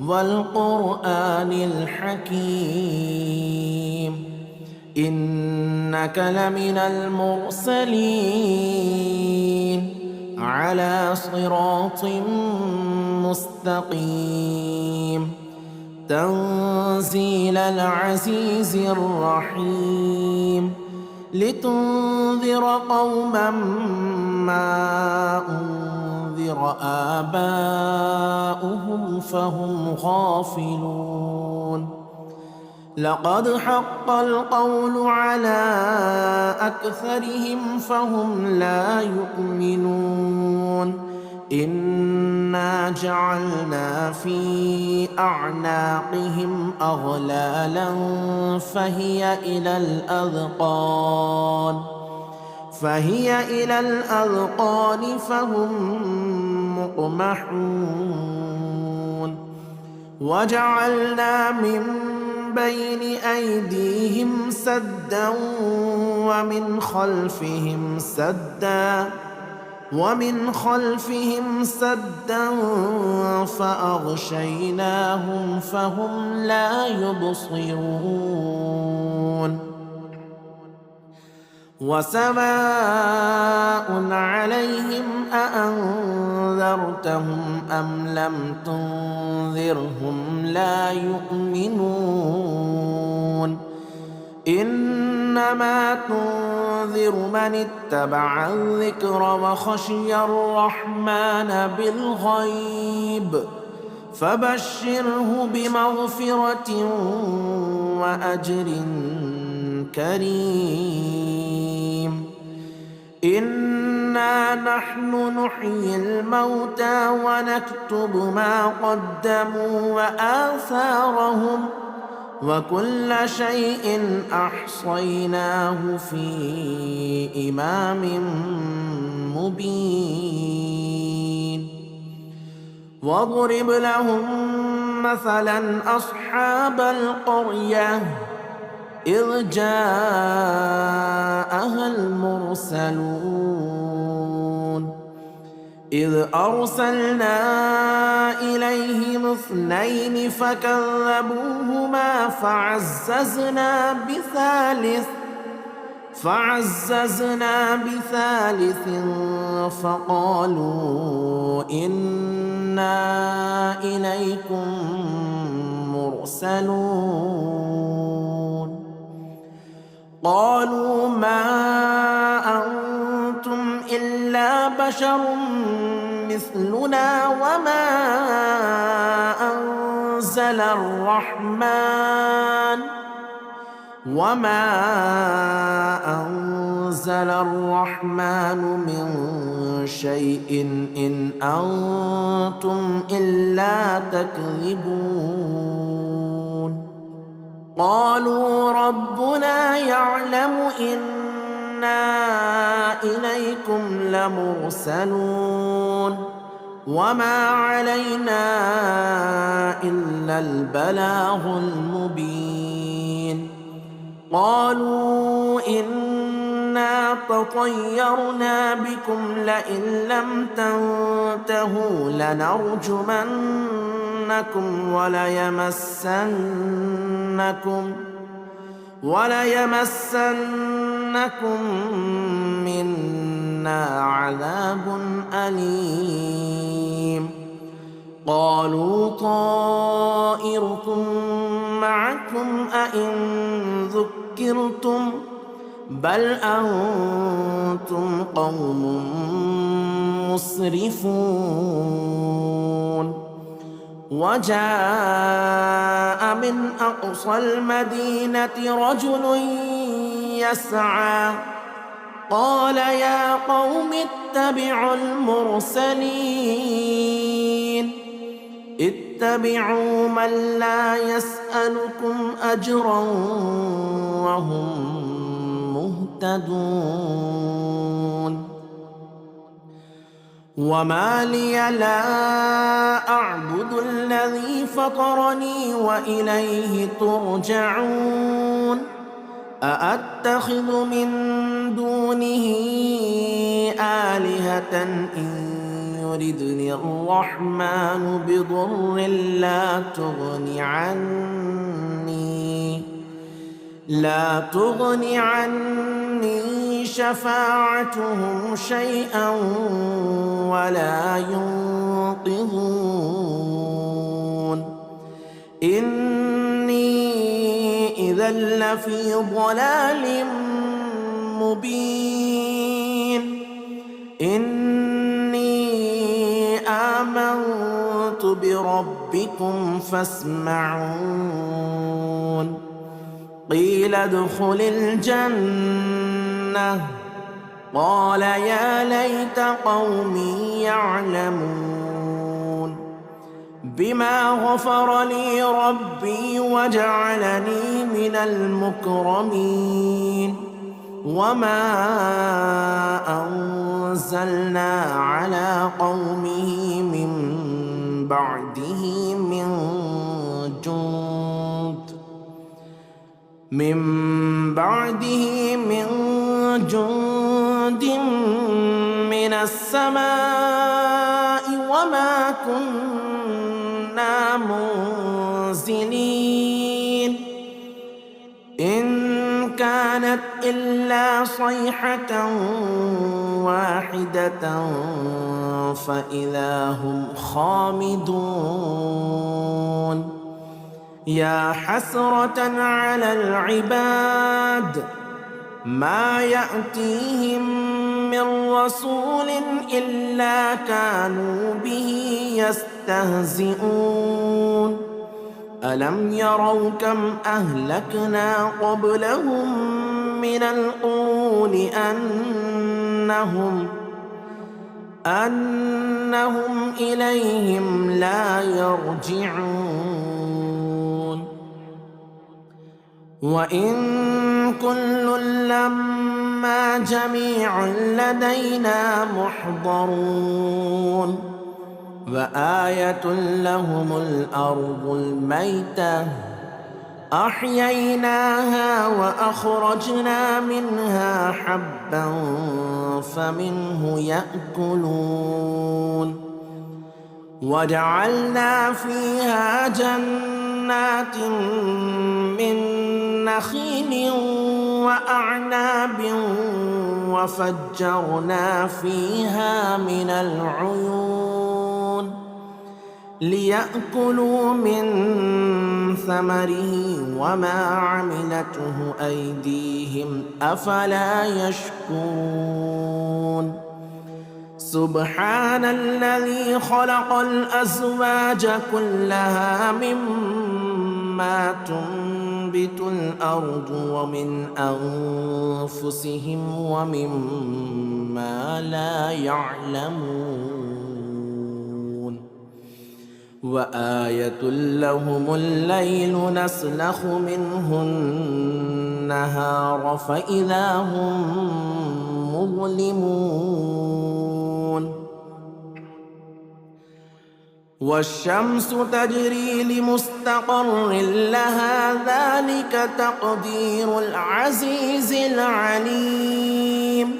والقرآن الحكيم إنك لمن المرسلين على صراط مستقيم تنزيل العزيز الرحيم لتنذر قوما ما أنذر آباؤهم فهم غافلون لقد حق القول على أكثرهم فهم لا يؤمنون إنا جعلنا في أعناقهم أغلالا فهي إلى الأذقان فهم مقمحون وجعلنا من بين أيديهم سدا ومن خلفهم سدا فأغشيناهم فهم لا يبصرون وسواء عليهم أأنذرتهم أم لم تنذرهم لا يؤمنون إنما تنذر من اتبع الذكر وخشي الرحمن بالغيب فبشره بمغفرة وأجر كريم إنا نحن نحيي الموتى ونكتب ما قدموا وآثارهم وكل شيء أحصيناه في إمام مبين واضرب لهم مثلا أصحاب القرية إذ جاءها المرسلون إذ أرسلنا إليهم 2 فكذبوهما فعززنا بثالث فقالوا إنا إليكم مرسلون قالوا ما أنتم إلا بشر مثلنا وما أنزل الرحمن من شيء إن أنتم إلا تكذبون قالوا ربنا يعلم إنا إليكم لمرسلون وما علينا إلا البلاغ المبين قالوا إنا إنا تطيرنا بكم لئن لم تنتهوا لنرجمنكم وليمسنكم منا عذاب أليم. قالوا طائركم معكم أئن ذكرتم بل أنتم قوم مسرفون. وجاء من أقصى المدينة رجل يسعى قال يا قوم اتبعوا المرسلين اتبعوا من لا يسألكم أجرا وهم مهتدون. وما لي لا أعبد الذي فطرني وإليه ترجعون. أأتخذ من دونه آلهة إن يردني الرحمن بضر لا تغني عني شفاعتهم شيئا ولا ينقذون. إني إذا لفي ضلال مبين. إني آمنت بربكم فاسمعون. قيل ادخل الجنة قال يا ليت قومي يعلمون بما غفر لي ربي وجعلني من المكرمين. وما أنزلنا على قومه من بعده من جند من السماء وما كنا منزلين. إن كانت إلا صيحة واحدة فإذا هم خامدون. يا حسرة على العباد ما يأتيهم من رسول إلا كانوا به يستهزئون. ألم يروا كم أهلكنا قبلهم من القرون أنهم إليهم لا يرجعون. وإن كل لما جميع لدينا محضرون. وآية لهم الأرض الميتة أحييناها وأخرجنا منها حبا فمنه يأكلون. وجعلنا فيها جنات من نخيل وأعناب وفجرنا فيها من العيون ليأكلوا من ثمره وما عملته أيديهم أفلا يشكرون. سبحان الذي خلق الأزواج كلها مما تنبت الأرض ومن أنفسهم ومما لا يعلمون. وآية لهم الليل نسلخ منه النهار فإذا هم مظلمون. والشمس تجري لمستقر لها ذلك تقدير العزيز العليم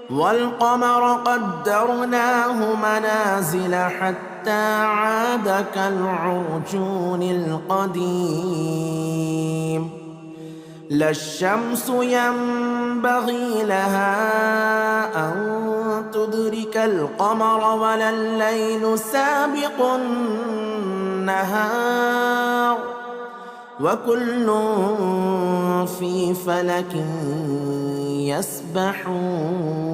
والقمر قدرناه منازل حتى عاد كالعرجون القديم لا الشمس ينبغي لها أن تدرك القمر ولا الليل سابق النهار وكل في فلك يسبحون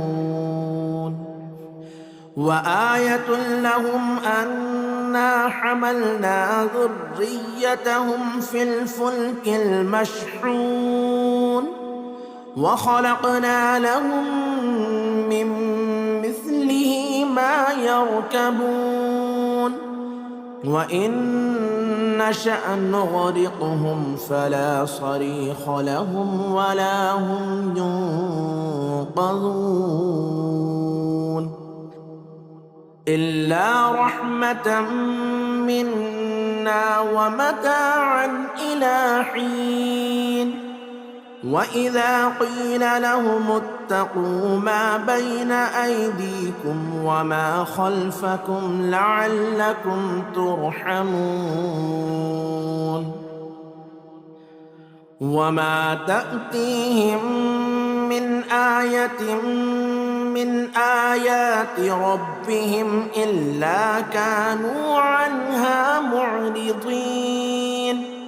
وآية لهم أنا حملنا ذريتهم في الفلك المشحون وخلقنا لهم من مثله ما يركبون وإن نشأ نغرقهم فلا صريخ لهم ولا هم ينقذون إلا رحمة منا ومتاعا إلى حين وإذا قيل لهم اتقوا ما بين أيديكم وما خلفكم لعلكم ترحمون وما تأتيهم من آية من آيات ربهم إلا كانوا عنها معرضين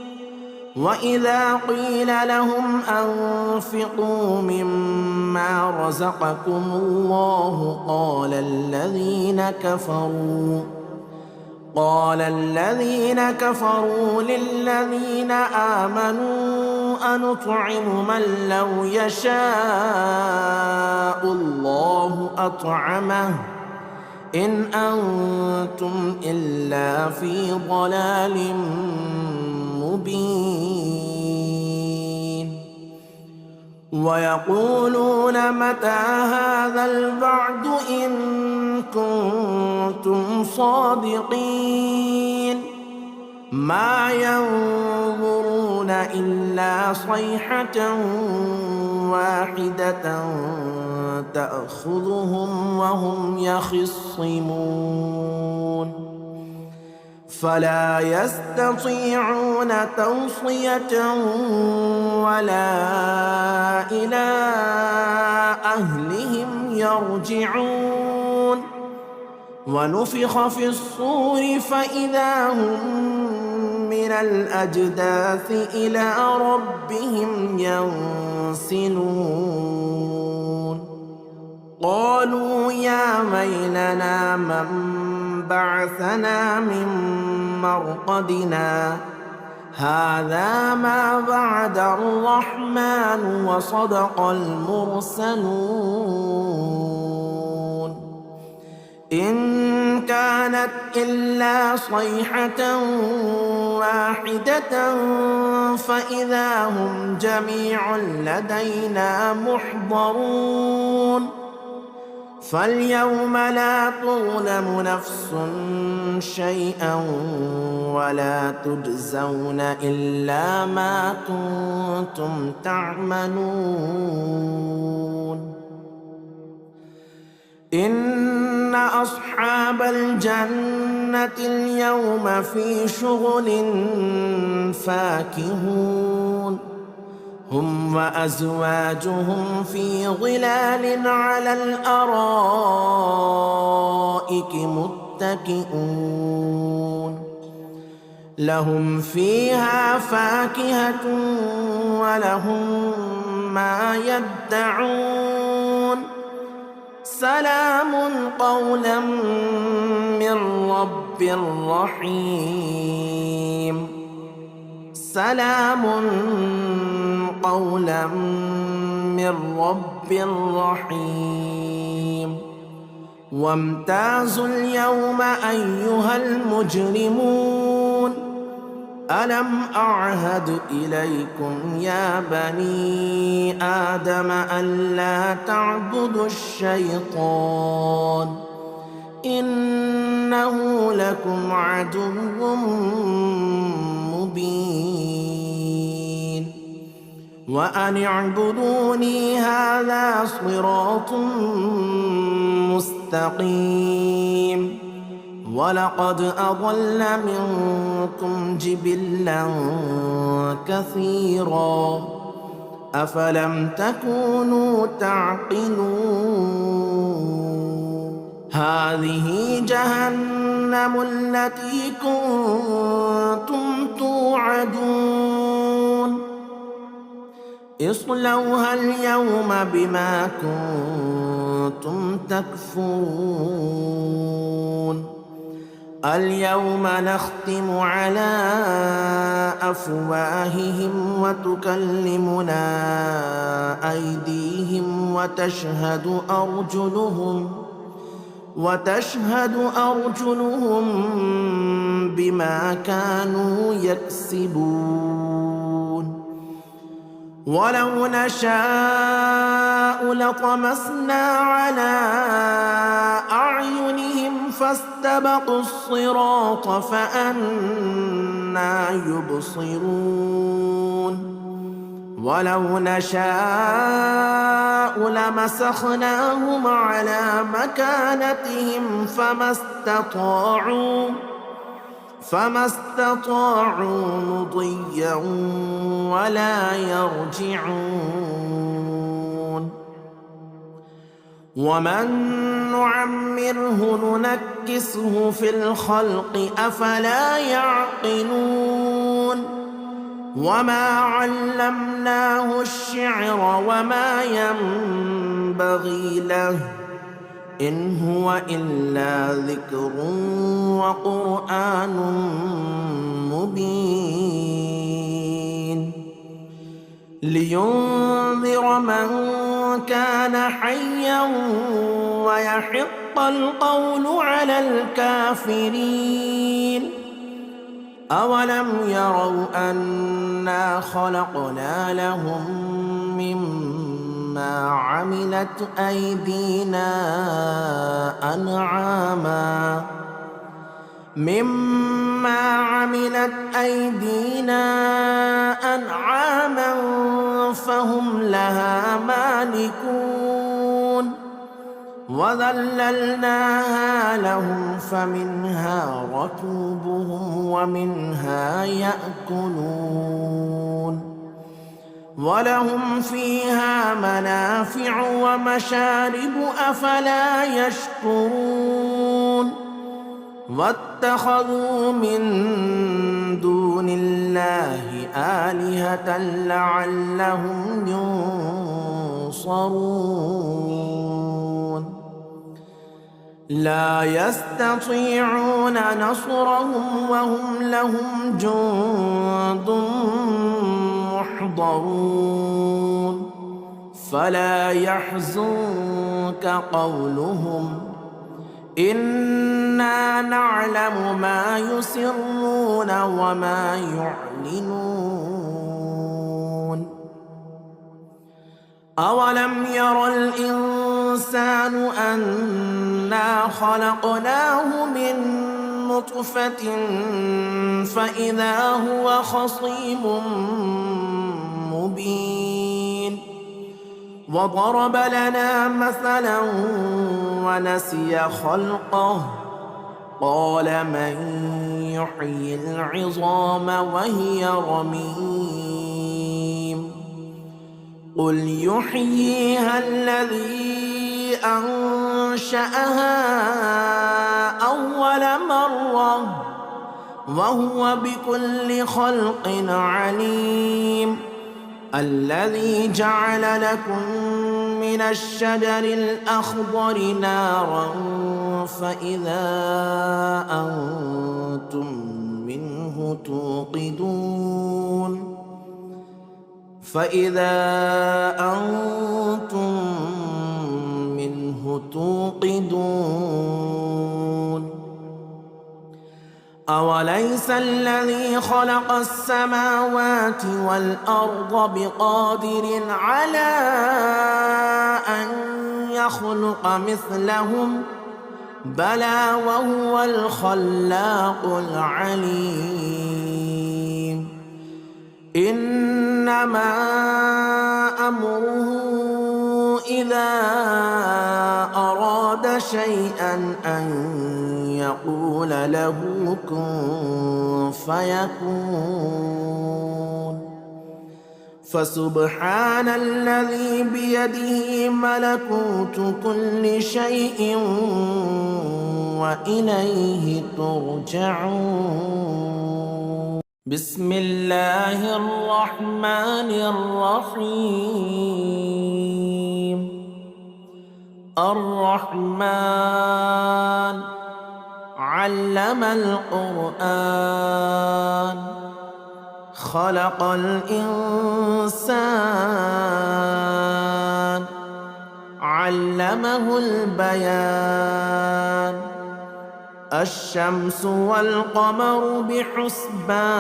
وإذا قيل لهم أنفقوا مما رزقكم الله قال الذين كفروا للذين آمنوا أنطعم من لو يشاء الله أطعمه إن أنتم إلا في ضلال مبين ويقولون متى هذا الوعد إن كنتم صادقين ما ينظرون إلا صيحة واحدة تأخذهم وهم يخصمون فلا يستطيعون توصية ولا إلى أهلهم يرجعون ونفخ في الصور فإذا هم من الأجداث إلى ربهم ينسلون قالوا يا ويلنا من بعثنا من مرقدنا هذا ما وعد الرحمن وصدق المرسلون إن كانت إلا صيحة واحدة فإذا هم جميع لدينا محضرون فاليوم لا تظلم نفس شيئا ولا تجزون إلا ما كنتم تعملون إن أصحاب الجنة اليوم في شغل فاكهون هم وأزواجهم في ظلال على الأرائك متكئون لهم فيها فاكهة ولهم ما يدعون سلام قولا من رب رحيم سلام قولا من رب رحيم وامتازوا اليوم أيها المجرمون ألم أعهد إليكم يا بني آدم ألا تعبدوا الشيطان إن إنه لكم عدو مبين وأن اعبدوني هذا صراط مستقيم ولقد أضل منكم جبلا كثيرا أفلم تكونوا تعقلون هذه جهنم التي كنتم توعدون اصلوها اليوم بما كنتم تكفرون اليوم نختم على أفواههم وتكلمنا أيديهم وتشهد أرجلهم بما كانوا يكسبون ولو نشاء لطمسنا على أعينهم فاستبقوا الصراط فأنى يبصرون ولو نشاء لمسخناهم على مكانتهم فما استطاعوا مضيا ولا يرجعون ومن نعمره ننكسه في الخلق أفلا يعقلون وما علمناه الشعر وما ينبغي له إن هو إلا ذكر وقرآن مبين لينذر من كان حيا ويحق القول على الكافرين أولم يروا أنا خلقنا لهم مما عملت أيدينا أنعاما فهم لها مالكون وذللناها لهم فمنها ركوبهم ومنها يأكلون ولهم فيها منافع ومشارب أفلا يشكرون واتخذوا من دون الله آلهة لعلهم ينصرون لا يستطيعون نصرهم وهم لهم جند محضرون فلا يحزنك قولهم إنا نعلم ما يسرون وما يعلنون أولم ير الإنسان أنا خلقناه من نطفة فإذا هو خصيم مبين وضرب لنا مثلا ونسي خلقه قال من يحيي العظام وهي رميم قل يحييها الذي أنشأها أول مرة وهو بكل خلق عليم الذي جعل لكم من الشجر الأخضر نارا فإذا أنتم منه توقدون أوليس الذي خلق السماوات والأرض بقادر على أن يخلق مثلهم بلى وهو الخلاق العليم إنما أمره إذا أراد شيئا أن يقول له كن فيكون فسبحان الذي بيده ملكوت كل شيء وإليه ترجعون بسم الله الرحمن الرحيم الرحمن علم القرآن خلق الإنسان علمه البيان الشمس والقمر بحسبان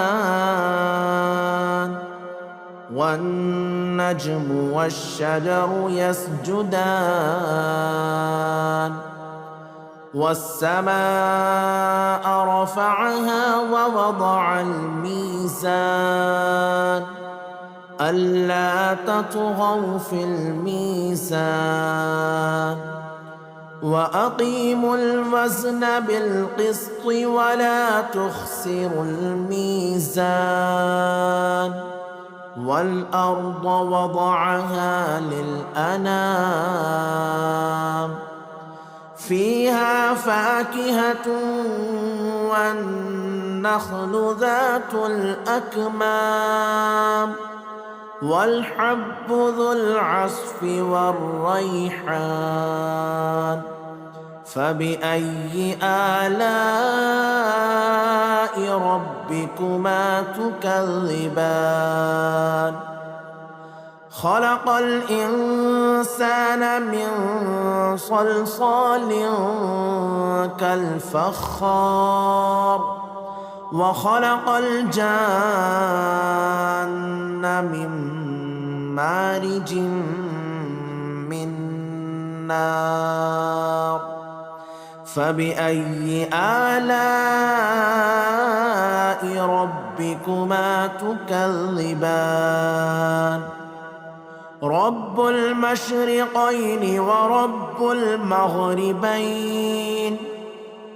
والنجم والشجر يسجدان والسماء رفعها ووضع الميزان ألا تطغوا في الميزان وأقيموا الوزن بالقسط ولا تخسروا الميزان والأرض وضعها للأنام فيها فاكهة والنخل ذات الأكمام والحب ذو العصف والريحان فبأي آلاء ربكما تكذبان خلق الإنسان من صلصال كالفخار وخلق الجان من مارج من نار فبأي آلاء ربكما تكذبان رب المشرقين ورب المغربين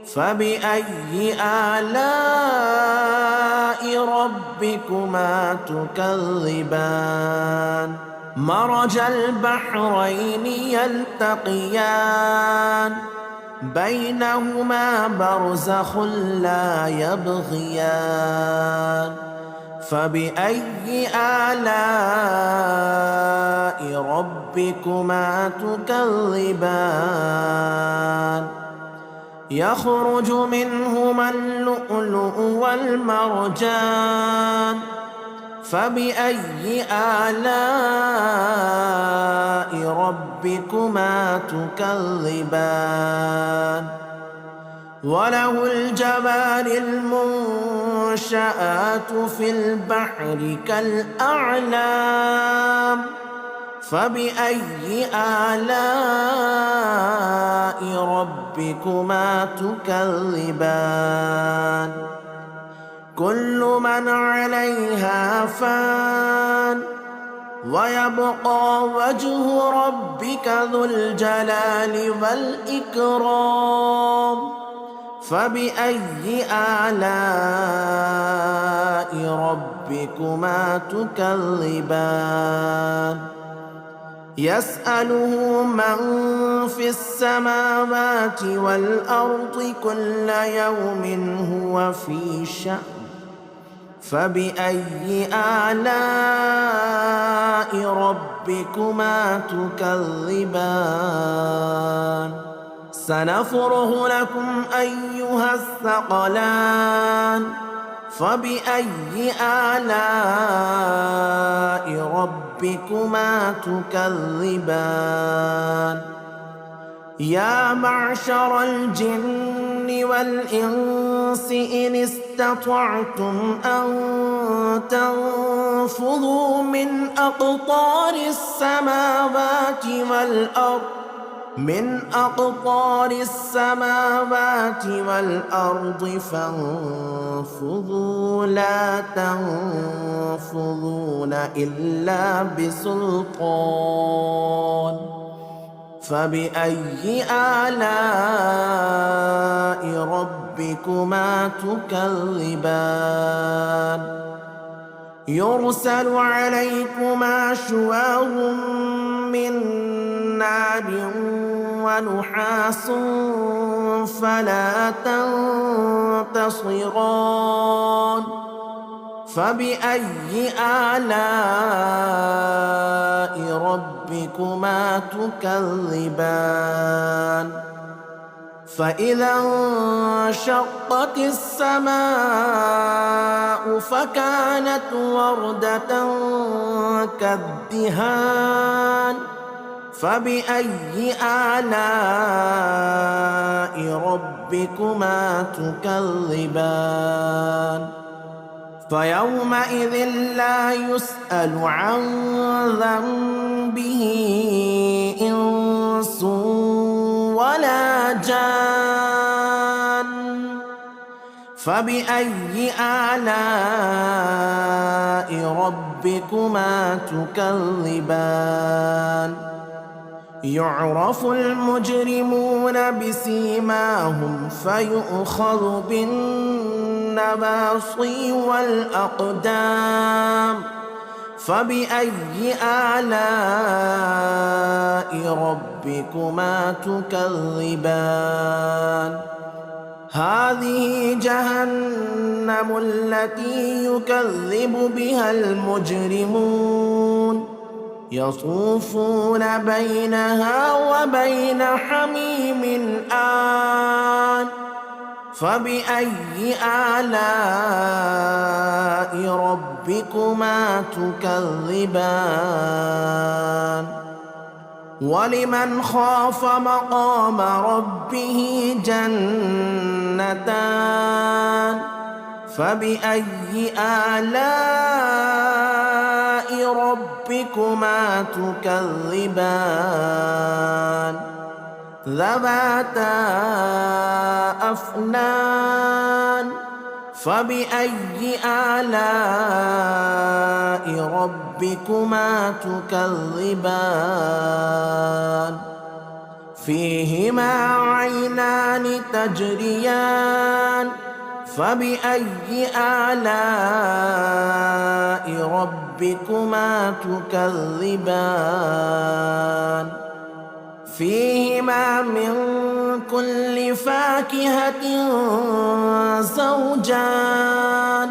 فبأي آلاء ربكما تكذبان مرج البحرين يلتقيان بينهما برزخ لا يبغيان فبأي آلاء ربكما تكذبان يخرج منهما اللؤلؤ والمرجان فبأي آلاء ربكما تكذبان وله الجبال المنشآت في البحر كالأعلام فبأي آلاء ربكما تكذبان كل من عليها فان ويبقى وجه ربك ذو الجلال والإكرام فبأي آلاء ربكما تكذبان يسأله من في السماوات والأرض كل يوم هو في شأن فبأي آلاء ربكما تكذبان سنفرغ لكم أيها الثقلان فبأي آلاء ربكما تكذبان يا معشر الجن والإنس إن استطعتم أن تنفذوا من أقطار السماوات والأرض من أقطار السماوات والأرض فانفذوا لا تنفذون إلا بسلطان فبأي آلاء ربكما تكذبان يرسل عليكما شواظ من نار ونحاس فلا تنتصران فبأي آلاء ربكما تكذبان فإذا انشقت السماء فكانت وردة كالدهان فبأي آلاء ربكما تكذبان فيومئذ لا يسأل عن ذنبه إنس ولا جان فبأي آلاء ربكما تكذبان يعرف المجرمون بسيماهم فيؤخذ بالنواصي والأقدام فبأي آلاء ربكما تكذبان هذه جهنم التي يكذب بها المجرمون يطوفون بينها وبين حميم آن فبأي آلاء ربكما تكذبان ولمن خاف مقام ربه جنتان فبأي آلاء ربكما تكذبان ذواتا أفنان فبأي آلاء ربكما تكذبان فيهما عينان تجريان فبأي آلاء ربكما تكذبان فيهما من كل فاكهة زوجان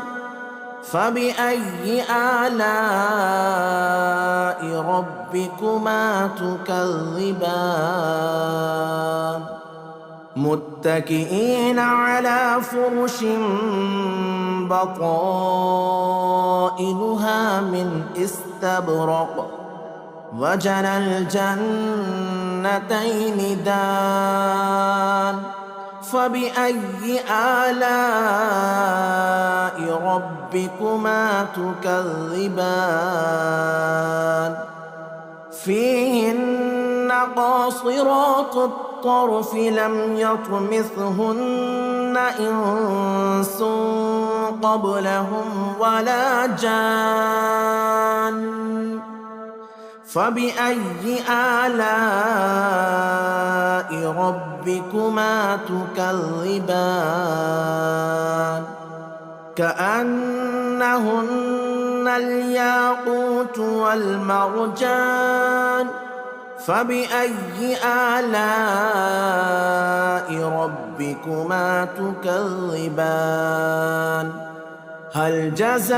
فبأي آلاء ربكما تكذبان متكئين على فرش بطائنها من استبرق وجنى الجنتين دان فبأي آلاء ربكما تكذبان فيهن قاصرات الطرف لم يطمثهن إنس قبلهم ولا جان فبأي آلاء ربكما تكذبان كأنهن الياقوت والمرجان فبأي آلاء ربكما تكذبان هل جزاء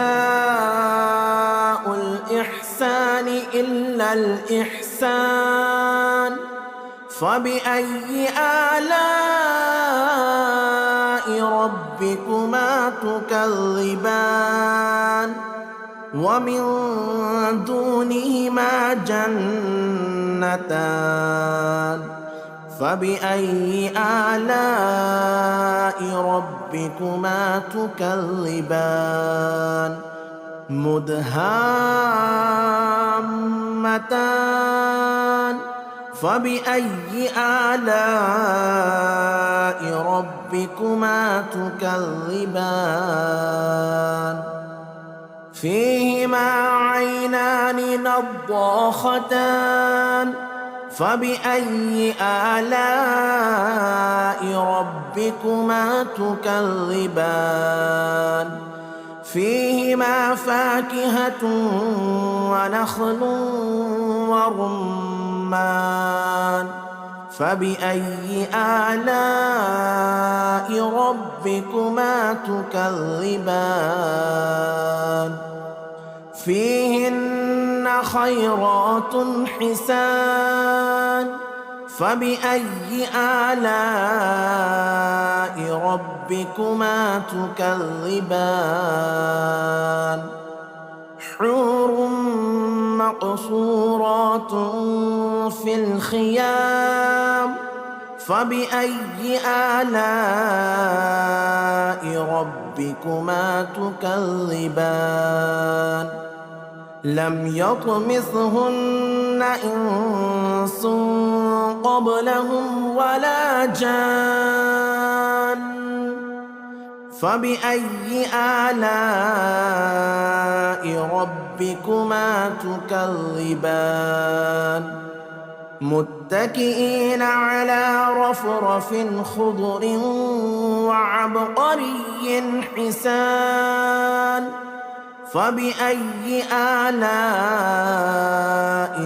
الإحسان إلا الإحسان فبأي آلاء ربكما تكذبان ومن دونهما جنتان فبأي آلاء ربكما تكذبان مدهامتان فبأي آلاء ربكما تكذبان فيهما عينان نضاختان فبأي آلاء ربكما تكذبان فيهما فاكهة ونخل ورمان فبأي آلاء ربكما تكذبان فيهن خيرات حسان فبأي آلاء ربكما تكذبان حور مقصورات في الخيام فبأي آلاء ربكما تكذبان لم يطمثهن إنس قبلهم ولا جان فبأي آلاء ربكما تكذبان متكئين على رفرف خضر وعبقري حسان فبأي آلاء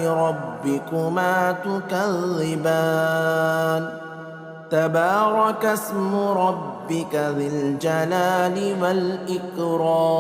ربكما تكذبان تبارك اسم ربك ذي الجلال والإكرام